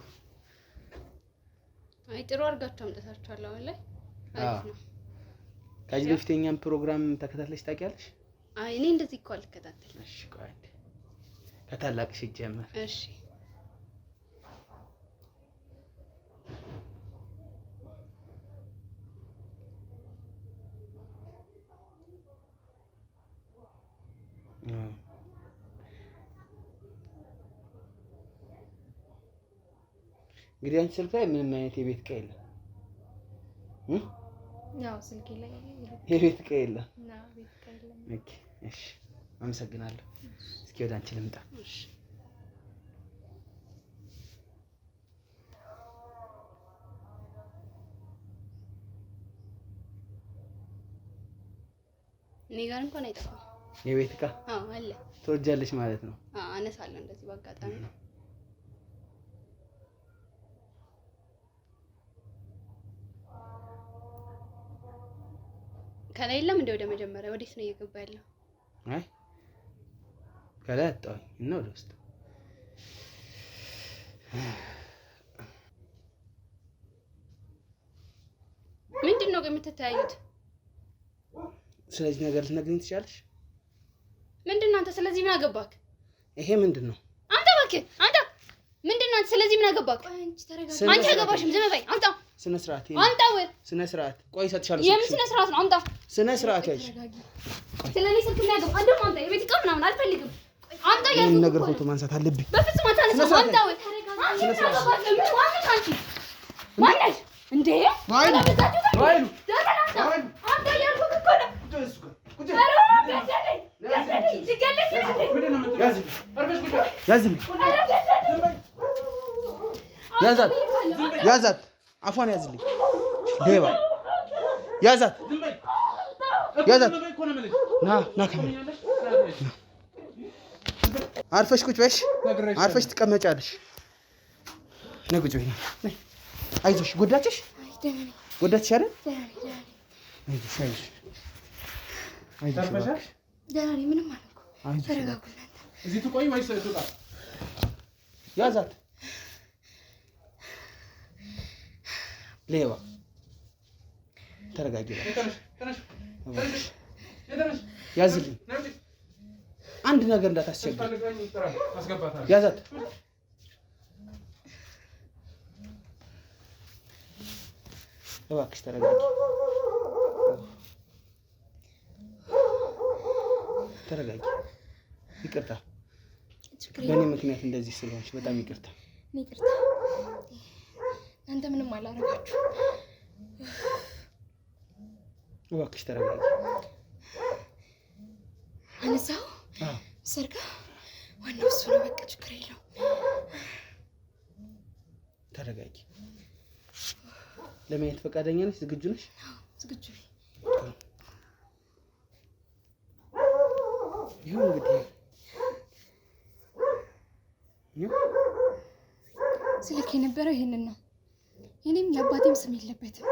S3: አይ ጥሩ አድርጋችሁ አምጥታችኋል። አሁን ላይ አሪፍ ነው።
S2: ከዚህ በፊት የኛን ፕሮግራም ተከታትለሽ ታውቂያለሽ?
S3: አይ እኔ እንደዚህ እኮ አልከታተልም።
S2: እሺ፣ ቆይ ከታላቅሽ ጀምር።
S3: እሺ፣
S2: እንግዲህ አንቺ ስልክ ላይ ምንም አይነት የቤት ዕቃ የለም።
S1: ያው ስልኬ ላይ
S2: የቤት ዕቃ የለም።
S1: ነው ቤት ዕቃ የለም።
S2: ኦኬ፣ እሺ፣ አመሰግናለሁ። እስኪ ወደ አንቺ ልምጣ።
S3: እሺ፣ እኔ ጋር እንኳን አይጠፋም
S2: የቤት ዕቃ።
S3: አዎ አለ።
S2: ትወጃለሽ ማለት ነው?
S3: አዎ አነሳለሁ እንደዚህ በአጋጣሚ። ከላይ የለም እንደ ወደ መጀመሪያ ወዴት ነው እየገባ ያለው?
S2: አይ ከላይ አጣሁኝ እና ወደ ውስጥ
S3: ምንድን ነው የምትተያዩት?
S2: ስለዚህ ነገር ልትነግሪኝ ትችያለሽ?
S3: ምንድን ነው አንተ? ስለዚህ ምን አገባክ?
S2: ይሄ ምንድነው?
S3: አንተ እባክህ አንተ ምንድነው? አንተ ስለዚህ ምን አገባክ?
S1: አንቺ ተረጋጋ።
S3: አንቺ አገባሽም። ዝም በይ። አምጣ።
S2: ስነ ስርዓት
S3: አምጣው።
S2: ስነ ስርዓት። ቆይ እሰጥሻለሁ።
S3: የምን ስነ ስርዓት ነው? አምጣ።
S2: ስነ ስርዓት ያዥ።
S3: ስለኔ ስልክ ላይ አገባ። አንተ አምጣ። የቤት ዕቃ ምናምን አልፈልግም። አምጣ።
S2: ይሄን ነገር ፎቶ ማንሳት አለብኝ።
S3: በፍጹም አታነሳም። አምጣው። ማነሽ እንዴ?
S2: ባይሉ ባይሉ
S3: አምጣ ያልኩህ እኮ ነው።
S2: ያዛት አፏን ያዝልኝ። ሌባ ያዛት ያዛት። ና አርፈሽ ቁጭ በሽ። አርፈሽ ትቀመጫለሽ። ነይ ቁጭ በይ። አይዞሽ። ጎዳችሽ አይደል? አይዞሽ አይዞሽ።
S1: ደህና ነኝ። ምንም አልኩ። ተረጋጉ እናንተ።
S4: እዚህ ትቆይ ወይስ ትውጣ?
S2: ያዛት ሌባ። ተረጋጊ። ያዝልኝ። አንድ ነገር እንዳታስቸግር። ያዛት። እባክሽ ተረጋጊ። ተረጋጊ። ይቅርታ በእኔ ምክንያት እንደዚህ ስለሆንሽ በጣም ይቅርታ።
S1: ይቅርታ። እናንተ ምንም አላረጋችሁ።
S2: እባክሽ ተረጋጊ።
S1: አነሳው ሰርጋ ዋናው እሱ ነው። በቃ ችግር የለውም።
S2: ተረጋጊ። ለማየት ፈቃደኛ ነሽ? ዝግጁ ነሽ?
S1: አዎ ዝግጁ ነኝ።
S2: ይሁን እንግዲህ
S1: ስልክ የነበረው ይሄንን ነው። የኔም የአባቴም ስም የለበትም።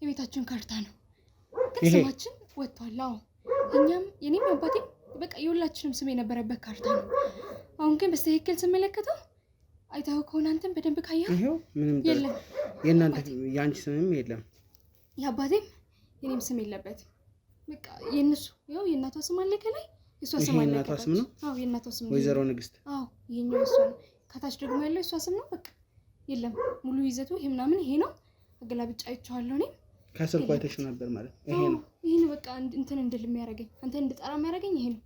S1: የቤታችን ካርታ ነው። ግን ስማችን ወጥቷል። አዎ የኔም የአባቴም በቃ የሁላችንም ስም የነበረበት ካርታ ነው። አሁን ግን በስተክክል ስመለከተው አይታው ከሆነ አንተም በደንብ ካየው
S2: ይሄው ምንም
S1: የለም።
S2: የእናንተ የአንቺ ስምም የለም።
S1: የአባቴም የኔም ስም የለበትም። በቃ የነሱ ያው የእናቷ ስም አለ ከላይ፣ የሷ ስም አለ።
S2: የእናቷ ስም ነው?
S1: አዎ የእናቷ ስም ነው።
S2: ወይዘሮ ንግስት።
S1: አዎ ይሄኛው እሷ ነው። ከታች ደግሞ ያለው የሷ ስም ነው። በቃ የለም ሙሉ ይዘቱ ይሄ ምናምን ይሄ ነው። አገላብጫ አይቼዋለሁ። እኔ
S2: ከስር ቋይተሽ ነበር ማለት ይሄ ነው።
S1: ይሄ ነው በቃ እንትን እንድል የሚያደርገኝ አንተ እንድጠራ የሚያደርገኝ ይሄ ነው።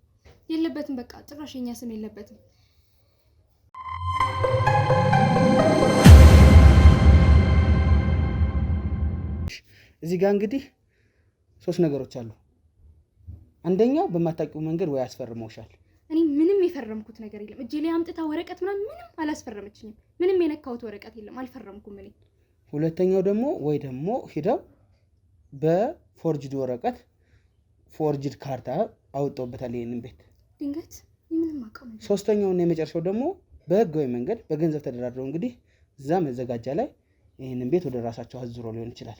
S1: የለበትም በቃ ጭራሽ የኛ ስም የለበትም።
S2: እዚህ ጋር እንግዲህ 3 ነገሮች አሉ። አንደኛው በማታውቂው መንገድ ወይ አስፈርመውሻል።
S1: እኔ ምንም የፈረምኩት ነገር የለም። እጄ ላይ አምጥታ ወረቀት ምናምን ምንም አላስፈረመችኝም። ምንም የነካሁት ወረቀት የለም። አልፈረምኩም እኔ።
S2: ሁለተኛው ደግሞ ወይ ደግሞ ሂደው በፎርጅድ ወረቀት ፎርጅድ ካርታ አውጥተውበታል ይሄንን ቤት
S1: ድንገት። ምንም አውቀው ነገር።
S2: ሶስተኛውና የመጨረሻው ደግሞ በህጋዊ መንገድ በገንዘብ ተደራድረው እንግዲህ እዛ መዘጋጃ ላይ ይሄንን ቤት ወደ ራሳቸው አዝሮ ሊሆን ይችላል።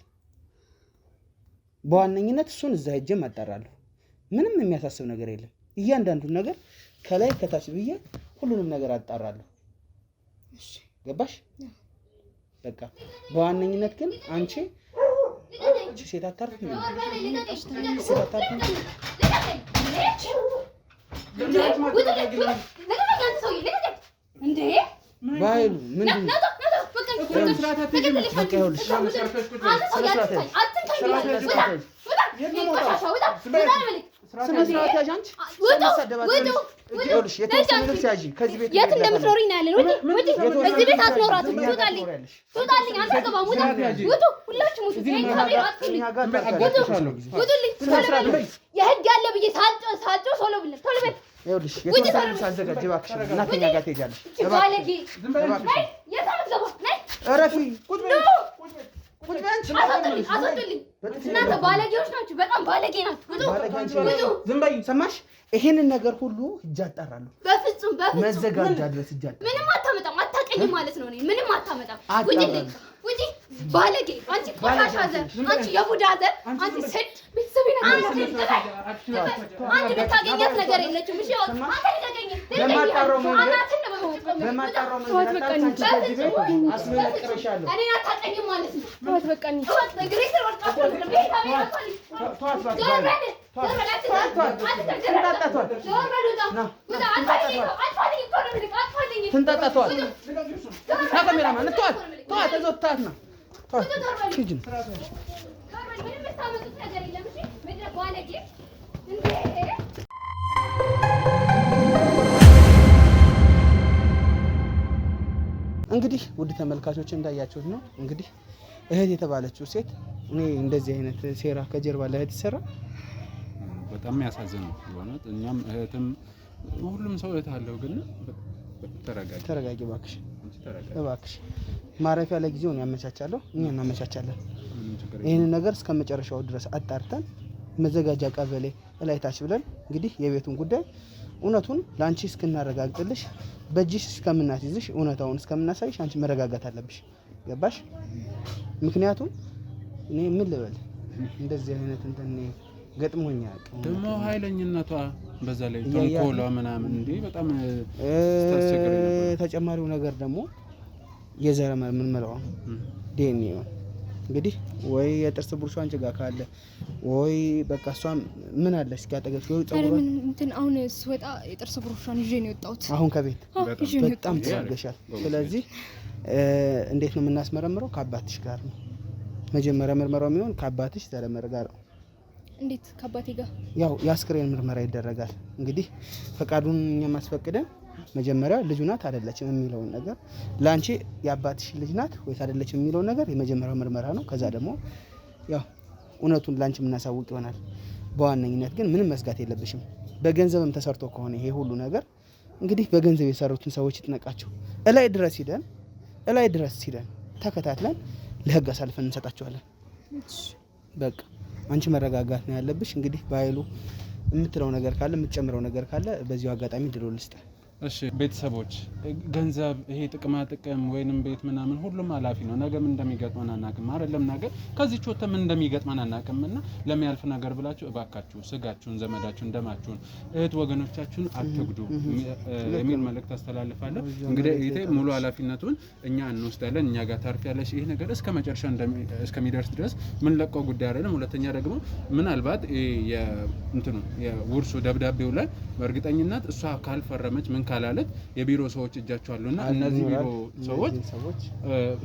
S2: በዋነኝነት እሱን እዛ ሄጄ አጣራለሁ። ምንም የሚያሳስብ ነገር የለም። እያንዳንዱን ነገር ከላይ ከታች ብዬ ሁሉንም ነገር አጣራለሁ።
S1: እሺ
S2: ገባሽ? በቃ በዋነኝነት ግን አንቺ ሴት አታርፍ ነው። ሴት አታርፍ ነው። ባይሉ ምንድን ነው? በቃ ይኸውልሽ ስነ ስርዓት ያዥ። አንቺ የተወሰነ ልብስ ያዥ። ከዚህ ቤት
S3: የት እንደምትኖሪ ነው ያለን። ውጪ እዚህ ቤት አትኖራትም። ትወጣልኝ አልተገባም። ውጡ ሁላችሁም ውጡ። ውጡልኝ። የህግ ያለ ብዬ ሳልጮህ ቶሎ ብለህ ቶሎ በል።
S2: ይኸውልሽ የተወሰነ ልብስ አዘጋጅ እባክሽ። እናተኛ ጋር ትሄጃለሽ።
S3: ባለጌ ነይ። የት አትገባ ነይ።
S2: እረፊ። ቁጭ በይ።
S3: አስወጡልኝ። እናንተ ባለጌዎች ናችሁ። በጣም ባለጌ ናችሁ።
S2: ዝም በይ። ሰማሽ? ይሄንን ነገር ሁሉ እጅ አጣራለሁ።
S3: በፍጹም
S2: መዘጋጃ ድረስ እጅ አጣራለሁ።
S3: ምንም አታመጣም። አታውቅኝም ማለት ነው። እኔ ምንም አታመጣም። ውጪ ባለጌ። አንቺ ቆሻሻ ዘር፣ አንቺ የቡዳ ዘር፣ አንቺ ስድ ቤተሰቤን አንድ ብታገኛት ነገር የለችም። እሺ አንተ ልቀቀኝ።
S2: በማጣራው መንገድ አስመለክተሻለሁ።
S3: እኔ አታውቅኝም ማለት ነው።
S1: ተዋት በቃ እንሂድ።
S3: እግሬ ስር ወድቃ
S2: እንግዲህ ውድ ተመልካቾች እንዳያችሁት ነው እንግዲህ እህት የተባለችው ሴት እኔ እንደዚህ አይነት ሴራ ከጀርባ ለእህት ይሰራ
S4: በጣም ያሳዝን ነው የሆነው። እኛም እህትም ሁሉም ሰው እህት አለው። ግን ተረጋጊ እባክሽ ማረፊያ ለጊዜው ነው ያመቻቻለሁ። እኛ እናመቻቻለን። ይሄንን ነገር እስከ መጨረሻው ድረስ አጣርተን መዘጋጃ ቀበሌ እላይታች ብለን እንግዲህ የቤቱን ጉዳይ እውነቱን ላንቺ እስክናረጋግጥልሽ በእጅሽ እስከምናስይዝሽ እውነታውን እስከምናሳይሽ አንቺ መረጋጋት አለብሽ። ገባሽ? ምክንያቱም እኔ ምን ልበል እንደዚህ አይነት እንትን ገጥሞኛ ደግሞ ኃይለኝነቷ በዛ ላይ ተንኮሏ ምናምን እንዴ በጣም ተስተካክለ ነበር።
S2: ተጨማሪው ነገር ደግሞ የዘር ምርመራው ዲኤንኤ እንግዲህ ወይ የጥርስ ብሩሽ አንቺ ጋር ካለ ወይ በቃ እሷም ምን አለ እስኪ አጠገብሽ ወይ ፀጉሯ
S1: እንትን አሁን ስወጣ የጥርስ ብሩሿን ይዤ ነው የወጣሁት።
S2: አሁን ከቤት በጣም ተሰርገሻል። ስለዚህ እንዴት ነው የምናስመረምረው? ከአባትሽ ጋር ነው መጀመሪያ ምርመራው የሚሆን ከአባትሽ ዘረመር ጋር ነው።
S1: እንዴት ከአባቴ ጋር?
S2: ያው የአስክሬን ምርመራ ይደረጋል። እንግዲህ ፈቃዱን እኛ ማስፈቅደን መጀመሪያ ልጁ ናት አይደለችም የሚለውን ነገር ላንቺ የአባትሽ ልጅ ናት ወይስ አይደለችም የሚለውን ነገር የመጀመሪያው ምርመራ ነው። ከዛ ደግሞ ያው እውነቱን ላንቺ የምናሳውቅ ይሆናል። በዋነኝነት ግን ምንም መስጋት የለብሽም። በገንዘብም ተሰርቶ ከሆነ ይሄ ሁሉ ነገር እንግዲህ በገንዘብ የሰሩትን ሰዎች ይጥነቃቸው። እላይ ድረስ ሂደን ተከታትለን ለህግ አሳልፈን እንሰጣቸዋለን። በቃ አንቺ መረጋጋት ነው ያለብሽ። እንግዲህ ባይሉ የምትለው ነገር ካለ የምትጨምረው ነገር ካለ በዚሁ አጋጣሚ ድሎ ልስጥ።
S4: እሺ ቤተሰቦች ገንዘብ ይሄ ጥቅማ ጥቅም ወይንም ቤት ምናምን ሁሉም ኃላፊ ነው። ነገ ምን እንደሚገጥመን አናውቅም አይደለም። ነገ ከዚህ ቾተ ምን እንደሚገጥመን አናውቅምና ለሚያልፍ ነገር ብላችሁ እባካችሁ ስጋችሁን፣ ዘመዳችሁን፣ ደማችሁን፣ እህት ወገኖቻችሁን አትጉዱ የሚል መልእክት አስተላልፋለሁ። እንግዲህ እህቴ ሙሉ ኃላፊነቱን እኛ እንወስዳለን። እኛ ጋር ታርፊያለሽ። ይሄ ነገር እስከ መጨረሻ እስከሚደርስ ድረስ ምን ለቀው ጉዳይ አይደለም። ሁለተኛ ደግሞ ምናልባት የውርሱ ደብዳቤው ላይ በእርግጠኝነት እሷ ካልፈረመች ምን ካላለች የቢሮ ሰዎች እጃቸው አሉና እነዚህ ቢሮ ሰዎች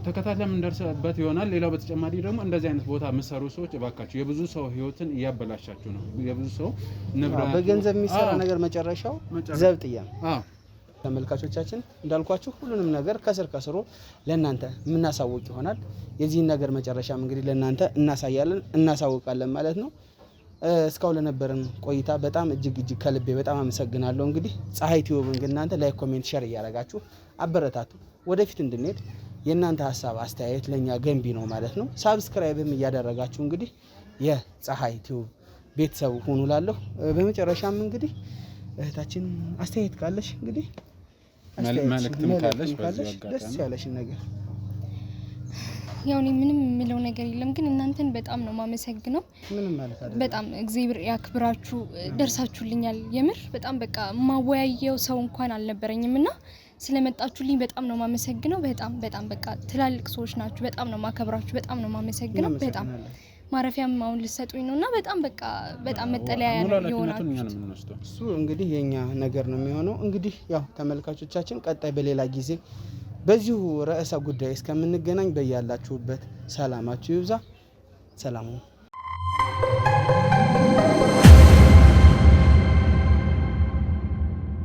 S4: ተከታትለን እንደርሰበት ይሆናል። ሌላው በተጨማሪ ደግሞ እንደዚህ አይነት ቦታ የምትሰሩ ሰዎች እባካችሁ የብዙ ሰው ህይወትን እያበላሻችሁ ነው። የብዙ ሰው ንብረት
S2: በገንዘብ የሚሰራ ነገር መጨረሻው ዘብጥያ ነው። ተመልካቾቻችን እንዳልኳችሁ ሁሉንም ነገር ከስር ከስሩ ለእናንተ የምናሳውቅ ይሆናል። የዚህን ነገር መጨረሻም እንግዲህ ለእናንተ እናሳያለን፣ እናሳውቃለን ማለት ነው። እስካሁን ለነበረን ቆይታ በጣም እጅግ ከልቤ በጣም አመሰግናለሁ። እንግዲህ ፀሐይ ቲዩብ እናንተ ላይክ፣ ኮሜንት፣ ሼር እያደረጋችሁ አበረታቱ። ወደፊት እንድንሄድ የእናንተ ሀሳብ አስተያየት ለኛ ገንቢ ነው ማለት ነው። ሳብስክራይብም እያደረጋችሁ እንግዲህ የፀሐይ ቲዩብ ቤተሰብ ሁኑ እላለሁ። በመጨረሻም እንግዲህ እህታችን አስተያየት ካለሽ እንግዲህ
S4: መልእክትም ካለሽ
S2: ደስ ያለሽ ነገር
S1: ያው እኔ ምንም የምለው ነገር የለም፣ ግን እናንተን በጣም ነው ማመሰግነው።
S2: ምንም ማለት አይደለም።
S1: በጣም እግዚአብሔር ያክብራችሁ፣ ደርሳችሁልኛል። የምር በጣም በቃ ማወያየው ሰው እንኳን አልነበረኝምና ስለመጣችሁልኝ በጣም ነው ማመሰግነው። በጣም በቃ ትላልቅ ሰዎች ናችሁ። በጣም ነው ማከብራችሁ። በጣም ነው ማመሰግነው። በጣም ማረፊያም አሁን ልትሰጡኝ ነውና በጣም መጠለያ ይሆናችሁ።
S2: እሱ እንግዲህ የኛ ነገር ነው የሚሆነው። እንግዲህ ያው ተመልካቾቻችን ቀጣይ በሌላ ጊዜ በዚሁ ርዕሰ ጉዳይ እስከምንገናኝ በያላችሁበት ሰላማችሁ ይብዛ። ሰላም